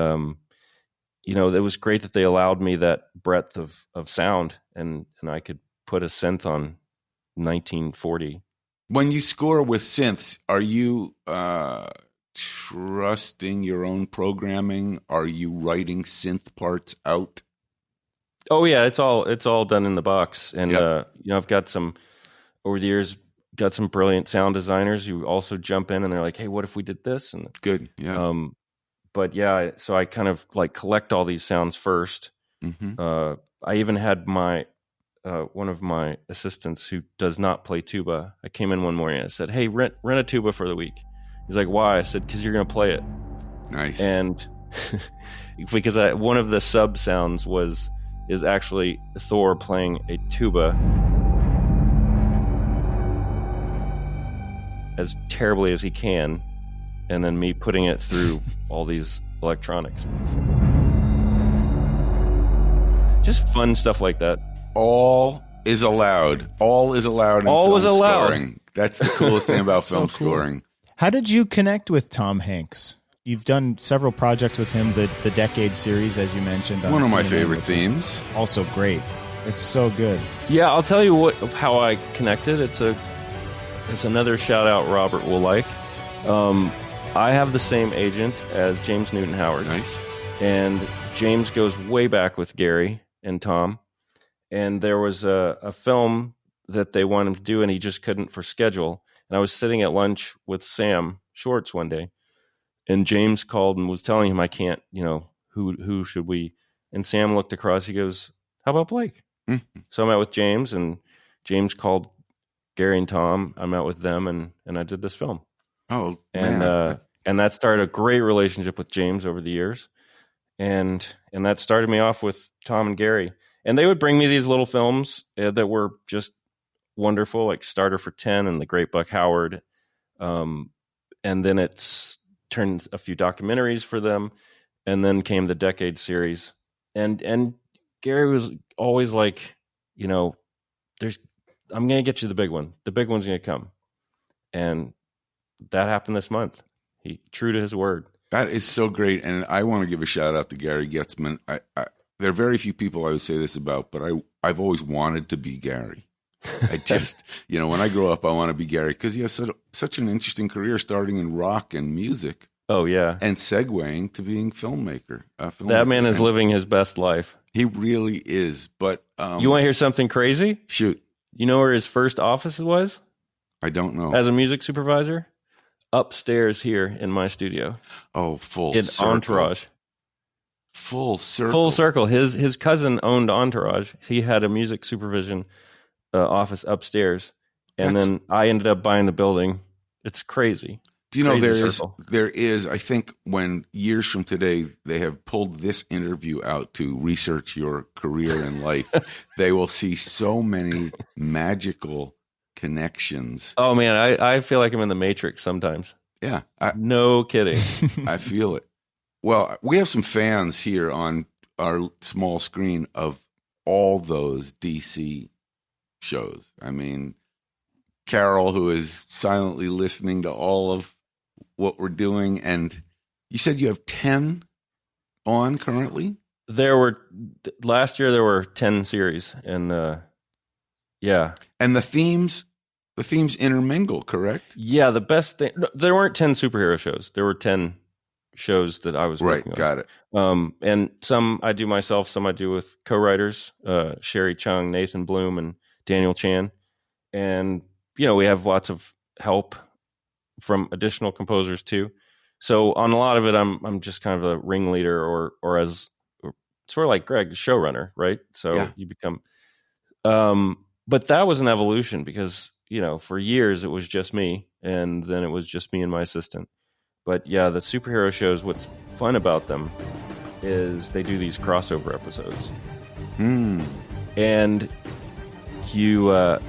it was great that they allowed me that breadth of sound, and I could put a synth on 1940. When you score with synths, are you trusting your own programming? Are you writing synth parts out? Oh yeah, it's all done in the box. And I've got over the years got some brilliant sound designers who also jump in and they're like, hey, what if we did this? And good. Yeah. But yeah, so I kind of like collect all these sounds first. I even had one of my assistants who does not play tuba. I came in one morning and I said, hey, rent a tuba for the week. He's like, why? I said, because you're going to play it. Nice. And because one of the sub sounds is actually Thor playing a tuba. as terribly as he can, and then me putting it through all these electronics. Just fun stuff like that. All is allowed. All is allowed in all is film allowed. scoring. That's the coolest thing about film scoring. How did you connect with Tom Hanks? You've done several projects with him, the Decade series, as you mentioned. One of my CNN, favorite themes. Also great. It's so good. Yeah, I'll tell you how I connected. It's another shout out Robert will like. I have the same agent as James Newton Howard. Nice. And James goes way back with Gary and Tom. And there was a film that they wanted him to do, and he just couldn't for schedule. And I was sitting at lunch with Sam Schwartz one day, and James called and was telling him, I can't, who should we? And Sam looked across. He goes, how about Blake? Mm-hmm. So I met with James, and James called Gary and Tom. I met with them, and I did this film. Oh, and that started a great relationship with James over the years. And that started me off with Tom and Gary. And they would bring me these little films that were just wonderful, like Starter for 10 and The Great Buck Howard. And then it's turned a few documentaries for them. And then came the Decade series. And Gary was always like, I'm going to get you the big one. The big one's going to come. And that happened this month. He true to his word. That is so great. And I want to give a shout out to Gary Goetzman. There are very few people I would say this about, but I've always wanted to be Gary. I just, when I grow up, I want to be Gary because he has such an interesting career starting in rock and music. Oh, yeah. And segueing to being filmmaker. That man is living his best life. He really is. But you want to hear something crazy? Shoot. You know where his first office was? I don't know. As a music supervisor? Upstairs here in my studio. Oh, full in circle. Entourage. Full circle. Full circle. His cousin owned Entourage. He had a music supervision office upstairs, and then I ended up buying the building. It's crazy. Do you know there is? I think when years from today they have pulled this interview out to research your career and life, they will see so many magical connections. Oh man, I feel like I'm in the Matrix sometimes. Yeah, no kidding. I feel it. Well, we have some fans here on our small screen of all those DC shows. I mean, Carol, who is silently listening to all of what we're doing, and you said you have 10 on currently? Last year there were 10 series, and yeah. And the themes intermingle, correct? Yeah, the best thing, there weren't 10 superhero shows. There were 10 shows that I was working on. Got it. And some I do myself, some I do with co-writers, Sherry Chung, Nathan Bloom, and Daniel Chan. And, we have lots of help from additional composers too. So on a lot of it, I'm just kind of a ringleader or as sort of like Greg, showrunner, right? So you become, but that was an evolution because, for years it was just me, and then it was just me and my assistant. But yeah, the superhero shows, what's fun about them is they do these crossover episodes. And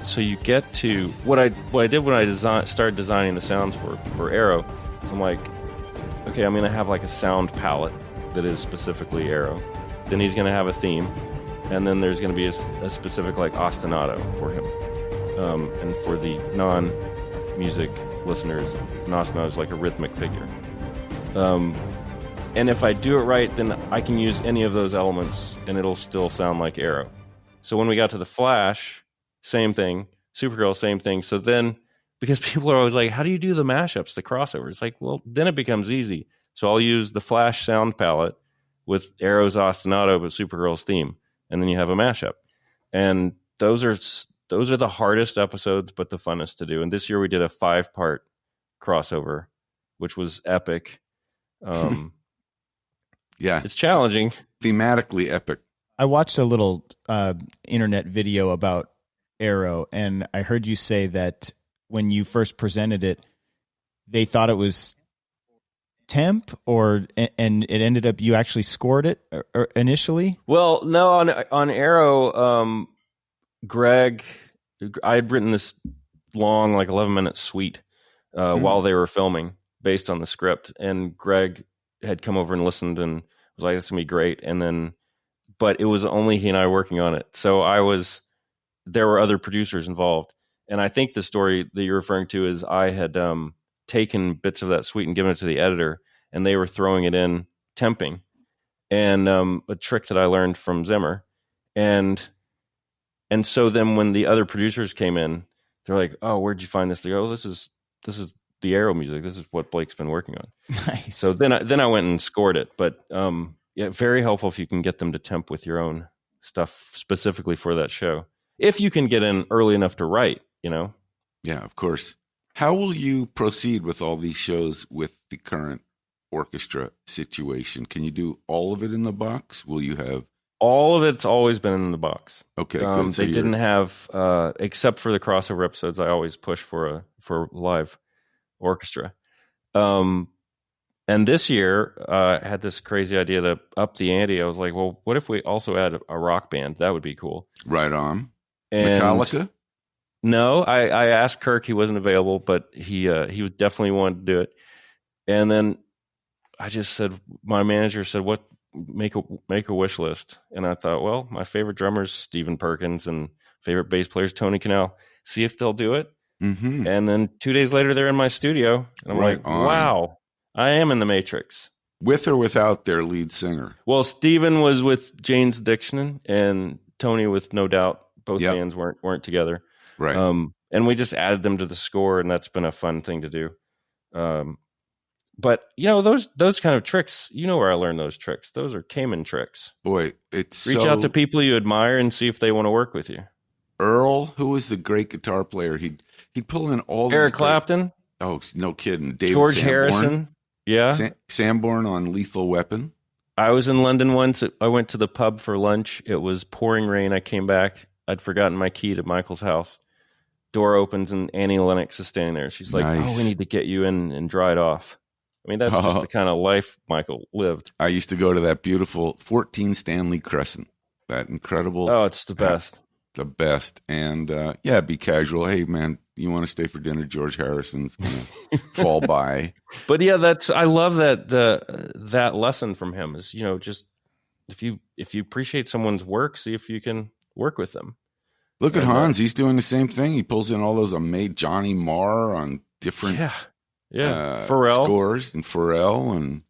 so you get to what I did when I started designing the sounds for Arrow. So I'm like, okay, I'm going to have like a sound palette that is specifically Arrow. Then he's going to have a theme, and then there's going to be a specific like ostinato for him. And for the non-music listeners, an ostinato is like a rhythmic figure. And if I do it right, then I can use any of those elements, and it'll still sound like Arrow. So when we got to the Flash, same thing. Supergirl, same thing. So then, because people are always like, how do you do the mashups, the crossovers? It's like, well, then it becomes easy. So I'll use the Flash sound palette with Arrow's ostinato, but Supergirl's theme. And then you have a mashup. And those are the hardest episodes, but the funnest to do. And this year we did a 5-part crossover, which was epic. Yeah. It's challenging. Thematically epic. I watched a little internet video about Arrow, and I heard you say that when you first presented it, they thought it was temp, and it ended up you actually scored it initially. Well, no, on Arrow, Greg, I had written this long, like 11-minute suite while they were filming based on the script. And Greg had come over and listened and was like, "This is gonna be great." And then, but it was only he and I working on it. So there were other producers involved. And I think the story that you're referring to is I had taken bits of that suite and given it to the editor, and they were throwing it in temping, and a trick that I learned from Zimmer. And so then when the other producers came in, they're like, "Oh, where'd you find this?" They go, "Oh, this is the Arrow music. This is what Blake's been working on." Nice. So then I went and scored it. But yeah, very helpful if you can get them to temp with your own stuff specifically for that show. If you can get in early enough to write, Yeah, of course. How will you proceed with all these shows with the current orchestra situation? Can you do all of it in the box? Will you have... All of it's always been in the box. Okay, good. They didn't have, except for the crossover episodes, I always push for live orchestra. And this year, I had this crazy idea to up the ante. I was like, well, what if we also add a rock band? That would be cool. Right on. And Metallica? No, I asked Kirk. He wasn't available, but he definitely wanted to do it. And then I just said, my manager said, "What? Make a wish list." And I thought, well, my favorite drummer is Stephen Perkins, and favorite bass player is Tony Cannell. See if they'll do it. Mm-hmm. And then 2 days later, they're in my studio, and I'm like, wow, I am in the Matrix. With or without their lead singer? Well, Stephen was with Jane's Addiction, and Tony with No Doubt. Both bands weren't together. Right. And we just added them to the score, and that's been a fun thing to do. But those kind of tricks, where I learned those tricks. Those are Cayman tricks. Boy, reach out to people you admire and see if they want to work with you. Earl, who was the great guitar player? He'd pull in all Eric Clapton. Oh, no kidding. David George Sanborn. Harrison. Yeah. Sanborn on Lethal Weapon. I was in London once. I went to the pub for lunch. It was pouring rain. I came back. I'd forgotten my key to Michael's house. Door opens and Annie Lennox is standing there. She's like, "Oh, we need to get you in and dry it off." I mean, that's just the kind of life Michael lived. I used to go to that beautiful 14 Stanley Crescent. That incredible. Oh, it's the best. The best. And be casual. Hey, man, you want to stay for dinner? George Harrison's gonna fall by. But yeah, I love that lesson from him is, just if you appreciate someone's work, see if you can work with them. Look at Hans. He's doing the same thing. He pulls in all those Johnny Marr on different Pharrell scores, and Pharrell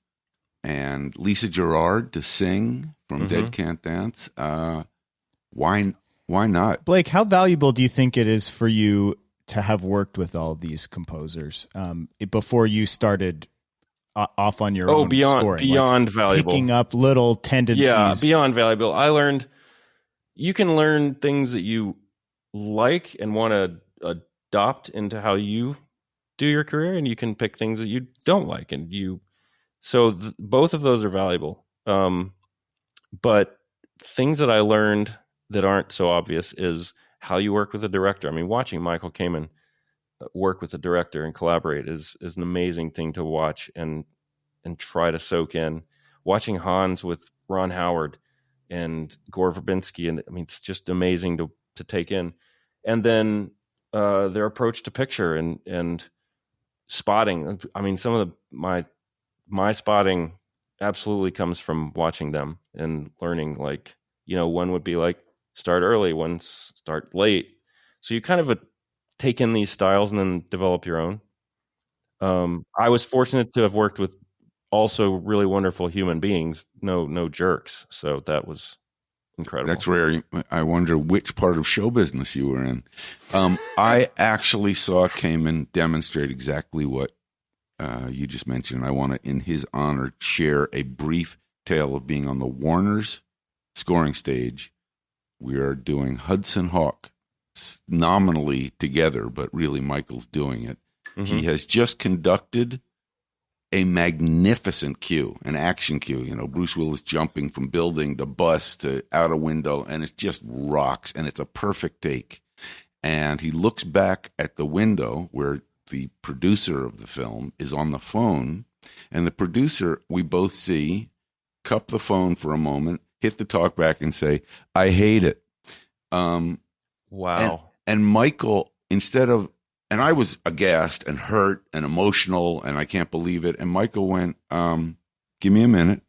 and Lisa Gerrard to sing from Dead Can't Dance. Why not? Blake, how valuable do you think it is for you to have worked with all these composers before you started off on your own scoring? Beyond valuable. Picking up little tendencies. Yeah, beyond valuable. I learned you can learn things that you like and want to adopt into how you do your career, and you can pick things that you don't like, and both of those are valuable. But things that I learned that aren't so obvious is how you work with a director. I mean, watching Michael Kamen work with a director and collaborate is an amazing thing to watch and try to soak in. Watching Hans with Ron Howard and Gore Verbinski, and I mean, it's just amazing to take in. And then their approach to picture and spotting. I mean, some of my spotting absolutely comes from watching them and learning, like, one would be like start early, one start late. So you kind of take in these styles and then develop your own. I was fortunate to have worked with also really wonderful human beings, no jerks. So that was incredible. That's rare. I wonder which part of show business you were in. I actually saw Kamen demonstrate exactly what you just mentioned. I want to, in his honor, share a brief tale of being on the Warner's scoring stage. We are doing Hudson Hawk nominally together, but really Michael's doing it. Mm-hmm. He has just conducted a magnificent cue, an action cue. Bruce Willis jumping from building to bus to out a window, and it just rocks, and it's a perfect take. And he looks back at the window where the producer of the film is on the phone, and the producer, we both see, cup the phone for a moment, hit the talk back and say, "I hate it." Wow. And Michael, instead of, And I was aghast and hurt and emotional, and I can't believe it. And Michael went, give me a minute.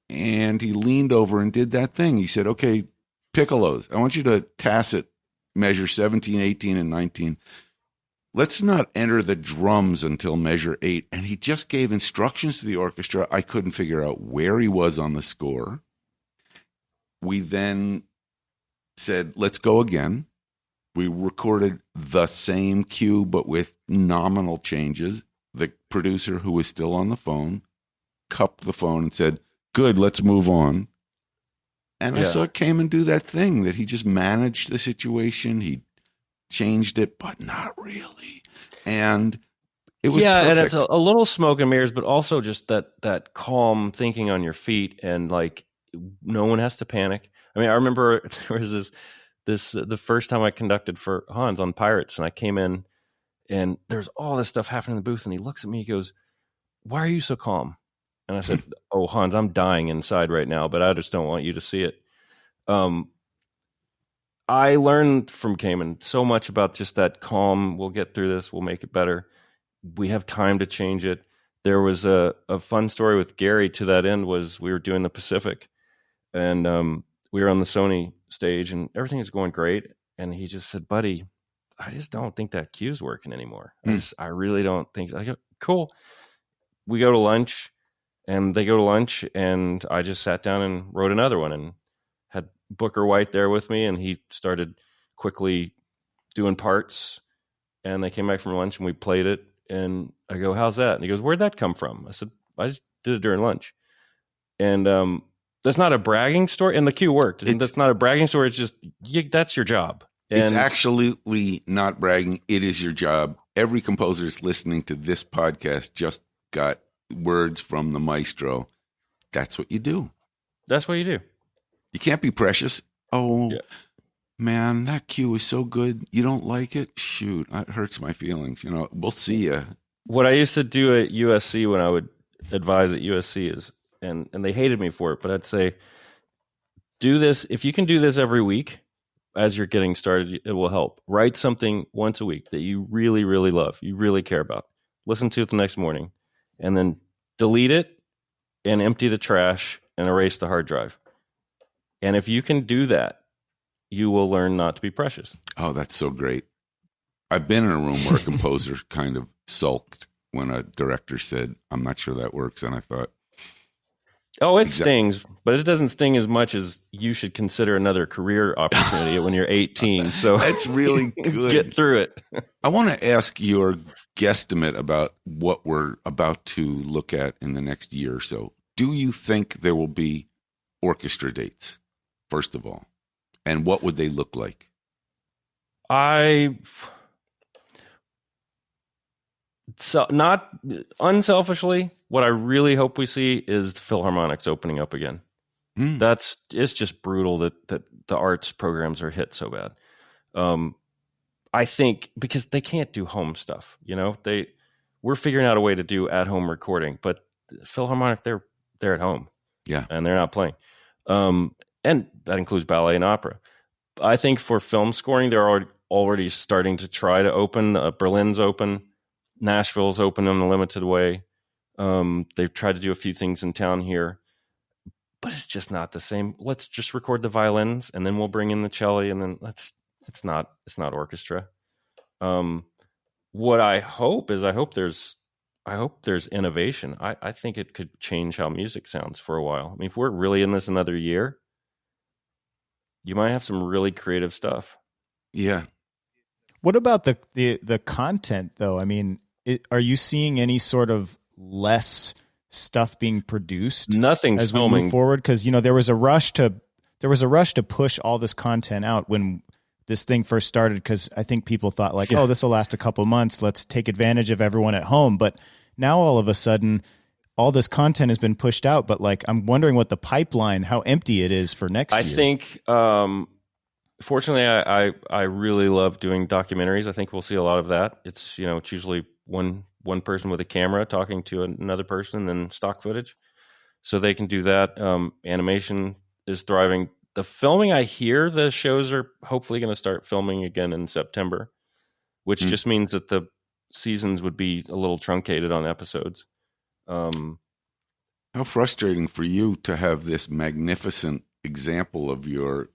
And he leaned over and did that thing. He said, okay, piccolos, I want you to tacit measure 17, 18, and 19. Let's not enter the drums until measure 8. And he just gave instructions to the orchestra. I couldn't figure out where he was on the score. We then said, let's go again. We recorded the same cue, but with nominal changes. The producer, who was still on the phone, cupped the phone and said, good, let's move on. And I saw Kamen do that thing that he just managed the situation. He changed it, but not really. And it was perfect. And it's a little smoke and mirrors, but also just that calm thinking on your feet, and like no one has to panic. I mean, I remember there was the first time I conducted for Hans on Pirates, and I came in and there's all this stuff happening in the booth, and he looks at me, he goes, why are you so calm? And I said, oh, Hans, I'm dying inside right now, but I just don't want you to see it. I learned from Kamen so much about just that calm, we'll get through this, we'll make it better. We have time to change it. There was a fun story with Gary to that end. Was we were doing the Pacific, and we were on the Sony stage, and everything was going great. And he just said, buddy, I just don't think that cue's working anymore. I really don't think. I go, cool. We go to lunch, and they go to lunch, and I just sat down and wrote another one, and had Booker White there with me, and he started quickly doing parts. And they came back from lunch, and we played it. And I go, how's that? And he goes, where'd that come from? I said, I just did it during lunch. And that's not a bragging story. And the cue worked. And that's not a bragging story. It's just, that's your job. And it's absolutely not bragging. It is your job. Every composer that's listening to this podcast just got words from the maestro. That's what you do. That's what you do. You can't be precious. Oh, man, that cue is so good. You don't like it? Shoot, it hurts my feelings. You know, we'll see you. What I used to do at USC when I would advise at USC is, and they hated me for it, but I'd say, do this. If you can do this every week as you're getting started, it will help. Write something once a week that you really, really love, you really care about. Listen to it the next morning, and then delete it and empty the trash and erase the hard drive. And if you can do that, you will learn not to be precious. Oh, that's so great. I've been in a room where a composer kind of sulked when a director said, I'm not sure that works. And I thought, stings, but it doesn't sting as much as you should consider another career opportunity when you're 18. So that's really good. Get through it. I want to ask your guesstimate about what we're about to look at in the next year or so. Do you think there will be orchestra dates, first of all? And what would they look like? So not unselfishly, what I really hope we see is the Philharmonics opening up again. It's just brutal that the arts programs are hit so bad. I think because they can't do home stuff, we're figuring out a way to do at home recording, but Philharmonic, they're at home. Yeah. And they're not playing. And that includes ballet and opera. I think for film scoring, they're already starting to try to open. Berlin's open. Nashville's open in a limited way. They've tried to do a few things in town here, but it's just not the same. Let's just record the violins, and then we'll bring in the cello, and then it's not orchestra. What I hope is there's innovation. I think it could change how music sounds for a while. I mean, if we're really in this another year, you might have some really creative stuff. Yeah. What about the content, though? I mean, are you seeing any sort of less stuff being produced? Nothing's as we filming move forward, because there was a rush to push all this content out when this thing first started, because I think people thought oh, this will last a couple months. Let's take advantage of everyone at home. But now all of a sudden, all this content has been pushed out. But I'm wondering what the pipeline, how empty it is for next year. I think, fortunately, I really love doing documentaries. I think we'll see a lot of that. It's it's usually one person with a camera talking to another person, and then stock footage, so they can do that. Animation is thriving. The filming, I hear the shows are hopefully going to start filming again in September, which just means that the seasons would be a little truncated on episodes. How frustrating for you to have this magnificent example of your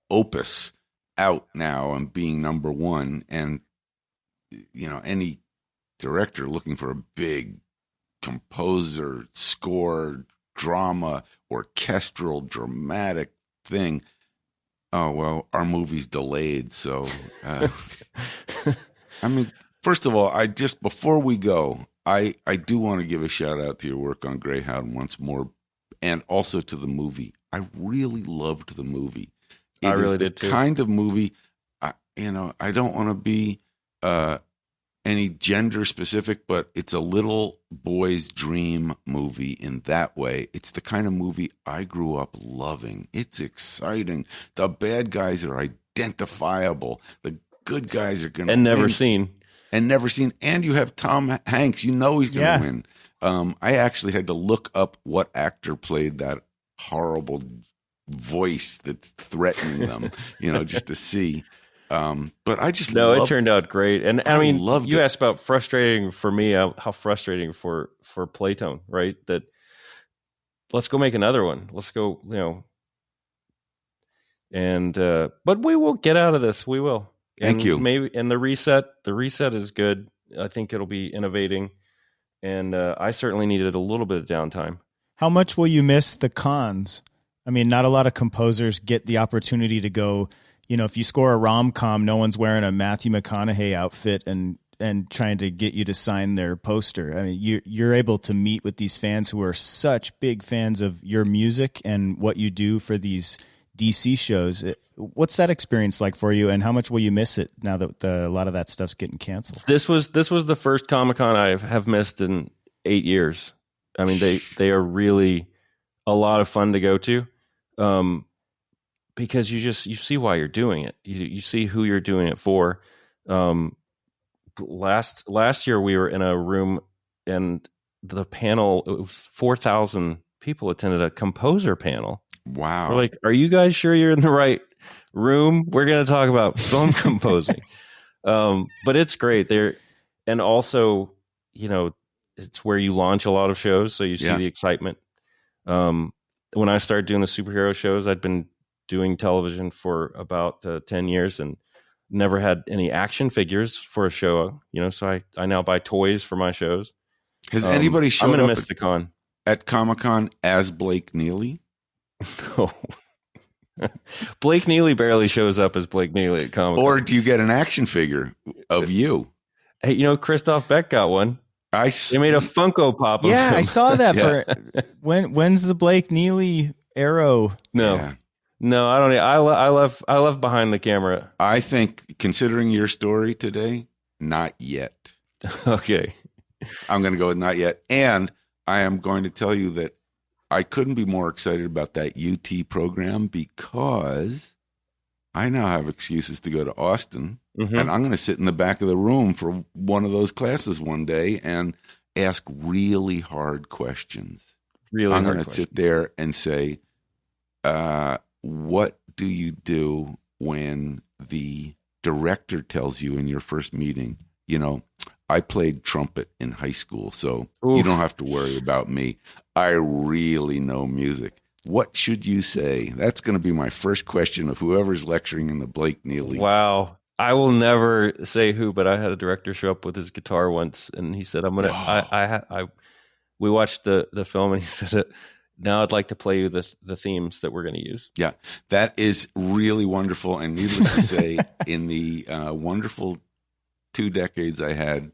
opus out now and being number one, and any director looking for a big composer, score, drama, orchestral, dramatic thing. Oh, well, our movie's delayed. So, I mean, first of all, before we go, I do want to give a shout out to your work on Greyhound once more, and also to the movie. I really loved the movie. I really did too. Kind of movie, I don't want to be any gender specific, but it's a little boy's dream movie in that way. It's the kind of movie I grew up loving. It's exciting. The bad guys are identifiable. The good guys are going to never seen. And you have Tom Hanks. He's going to win. I actually had to look up what actor played that horrible voice that's threatening them, just to see. But I just it turned out great. And I mean, you asked about frustrating for me, how frustrating for Playtone, right? That let's go make another one. Let's go, and but we will get out of this. We will. Thank you. Maybe, and the reset is good. I think it'll be innovating, and I certainly needed a little bit of downtime. How much will you miss the cons? I mean, not a lot of composers get the opportunity to go. If you score a rom-com, no one's wearing a Matthew McConaughey outfit and trying to get you to sign their poster. I mean, you're able to meet with these fans who are such big fans of your music and what you do for these DC shows. What's that experience like for you, and how much will you miss it now that a lot of that stuff's getting canceled? This was the first Comic-Con I have missed in 8 years. I mean, they are really a lot of fun to go to. Because you see why you're doing it. You see who you're doing it for. Last year we were in a room and the panel, it was 4,000 people attended a composer panel. Wow. We're like, are you guys sure you're in the right room? We're going to talk about film composing. But it's great there. And also, it's where you launch a lot of shows. So you see the excitement. When I started doing the superhero shows, I'd been doing television for about 10 years and never had any action figures for a show, so I now buy toys for my shows. Has anybody showed I'm up going to miss the con. At Comic-Con as Blake Neely? No. Blake Neely barely shows up as Blake Neely at Comic-Con. Or do you get an action figure of you? Hey, Christoph Beck got one. They made a Funko Pop of him. I saw that. For when's the Blake Neely Arrow? No. Yeah. No, I don't. I love behind the camera. I think, considering your story today, not yet. Okay. I'm going to go with not yet. And I am going to tell you that I couldn't be more excited about that UT program because I now have excuses to go to Austin. Mm-hmm. And I'm going to sit in the back of the room for one of those classes one day and ask really hard questions. I'm going to sit there and say, what do you do when the director tells you in your first meeting, I played trumpet in high school, so you don't have to worry about me. I really know music. What should you say? That's going to be my first question of whoever's lecturing in the Blake Neely. Wow. I will never say who, but I had a director show up with his guitar once, and he said, we watched the film, and he said, now I'd like to play you the themes that we're going to use. Yeah, that is really wonderful. And needless to say, in the wonderful 2 decades I had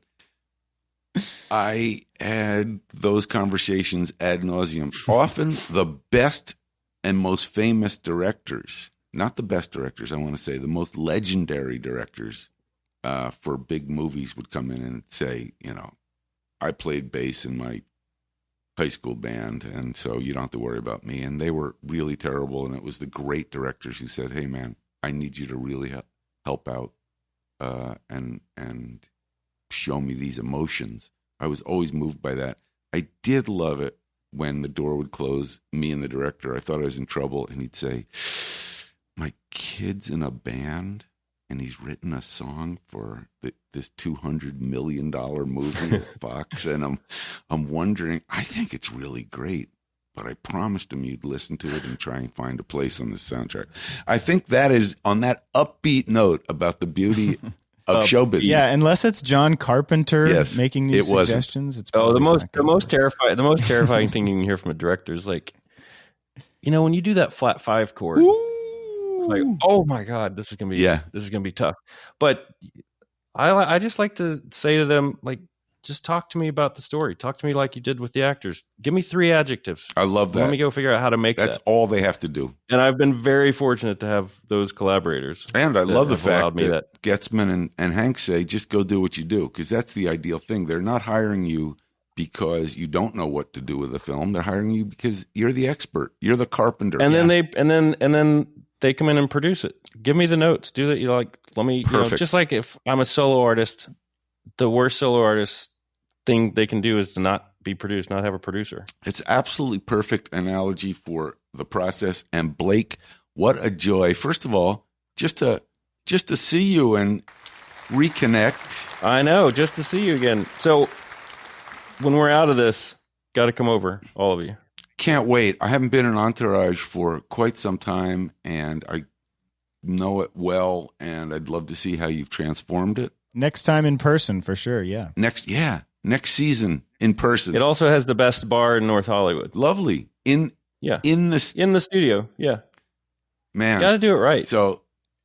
those conversations ad nauseum. Often the best and most famous directors, not the best directors, I want to say the most legendary directors for big movies would come in and say, I played bass in my high school band, and so you don't have to worry about me. And they were really terrible, and it was the great directors who said, hey, man, I need you to really help out and show me these emotions. I was always moved by that. I did love it when the door would close, me and the director, I thought I was in trouble, and he'd say, my kid's in a band, and he's written a song for this $200 million movie at Fox. And I'm wondering, I think it's really great, but I promised him you'd listen to it and try and find a place on the soundtrack. I think that is on that upbeat note about the beauty of show business. Yeah, unless it's John Carpenter making these suggestions. It's the most terrifying thing you can hear from a director is like, when you do that flat 5 chord, like, oh my God, this is gonna be tough. But I just like to say to them, like, just talk to me about the story. Talk to me like you did with the actors. Give me 3 adjectives. I love that. Let me go figure out how to make that. That's all they have to do. And I've been very fortunate to have those collaborators. And I love the fact that Goetzman and Hank say, just go do what you do, because that's the ideal thing. They're not hiring you because you don't know what to do with a film. They're hiring you because you're the expert. You're the carpenter. And then they come in and produce it. Give me the notes. Do that. Let me, just like if I'm a solo artist, the worst solo artist thing they can do is to not be produced, not have a producer. It's absolutely perfect analogy for the process. And Blake, what a joy. First of all, just to see you and reconnect. I know, just to see you again. So when we're out of this, got to come over, all of you. Can't wait. I haven't been in Entourage for quite some time, and I know it well, and I'd love to see how you've transformed it. Next time in person, for sure, yeah. Next season in person. It also has the best bar in North Hollywood. Lovely. In the studio, yeah. Man. Got to do it right. So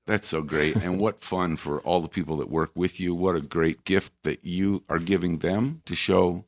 that's so great. And what fun for all the people that work with you. What a great gift that you are giving them to show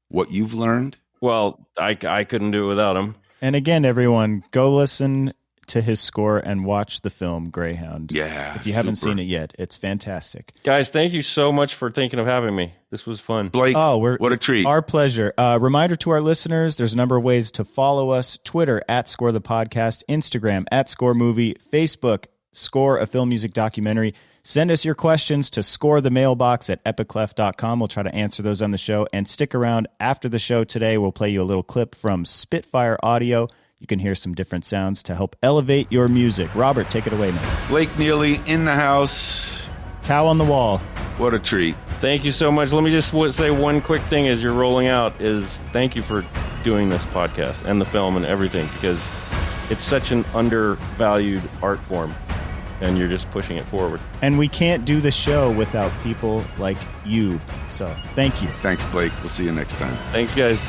what you've learned. Well, I couldn't do it without him. And again, everyone, go listen to his score and watch the film Greyhound. Yeah. If you haven't seen it yet, it's fantastic. Guys, thank you so much for thinking of having me. This was fun. Blake, what a treat. Our pleasure. Reminder to our listeners, there's a number of ways to follow us. Twitter, @ScoreThePodcast. Instagram, @ScoreMovie. Facebook, Score a Film Music Documentary. Send us your questions to scorethemailbox at epicleff.com. We'll try to answer those on the show. And stick around after the show today. We'll play you a little clip from Spitfire Audio. You can hear some different sounds to help elevate your music. Robert, take it away, man. Blake Neely in the house. Cow on the wall. What a treat. Thank you so much. Let me just say one quick thing as you're rolling out is thank you for doing this podcast and the film and everything, because it's such an undervalued art form. And you're just pushing it forward. And we can't do the show without people like you. So thank you. Thanks, Blake. We'll see you next time. Thanks, guys.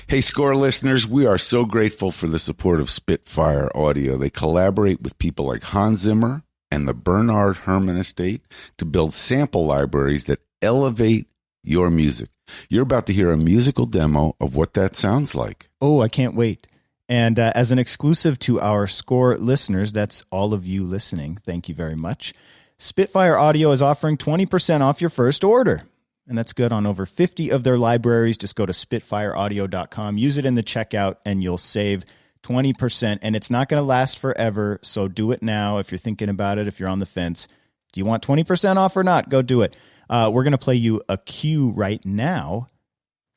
Hey, Score listeners, we are so grateful for the support of Spitfire Audio. They collaborate with people like Hans Zimmer and the Bernard Herrmann Estate to build sample libraries that elevate your music. You're about to hear a musical demo of what that sounds like. Oh, I can't wait. And as an exclusive to our Score listeners, that's all of you listening, thank you very much, Spitfire Audio is offering 20% off your first order. And that's good on over 50 of their libraries. Just go to spitfireaudio.com, use it in the checkout, and you'll save 20%. And it's not going to last forever, so do it now if you're thinking about it, if you're on the fence. Do you want 20% off or not? Go do it. We're going to play you a cue right now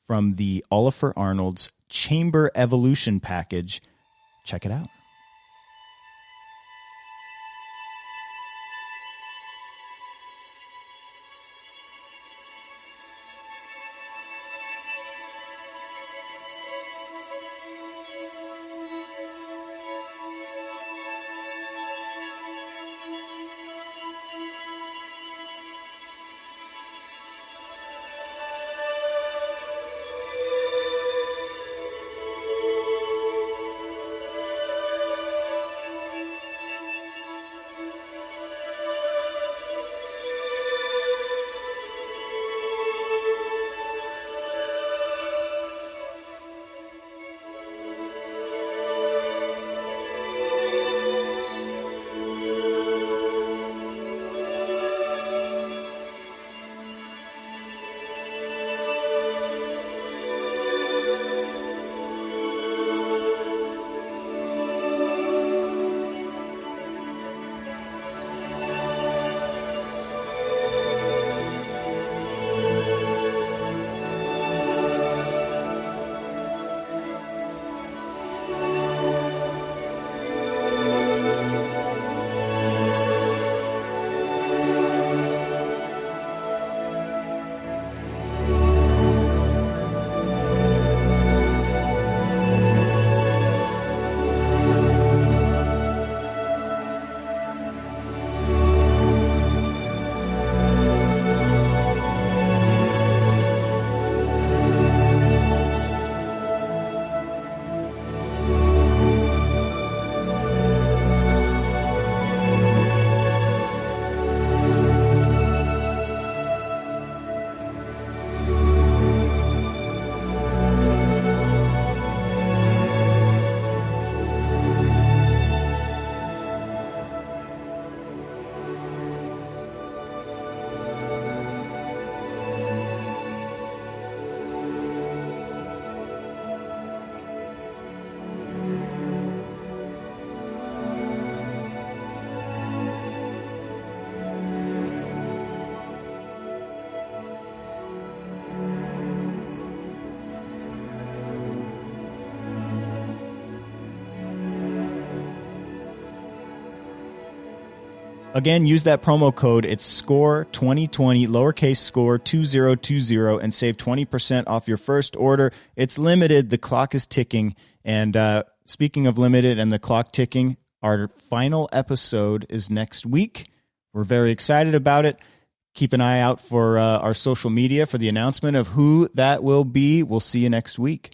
from the Oliver Arnold's Chamber Evolution package. Check it out. Again, use that promo code. It's SCORE 2020, lowercase score 2020, and save 20% off your first order. It's limited. The clock is ticking. And speaking of limited and the clock ticking, our final episode is next week. We're very excited about it. Keep an eye out for our social media for the announcement of who that will be. We'll see you next week.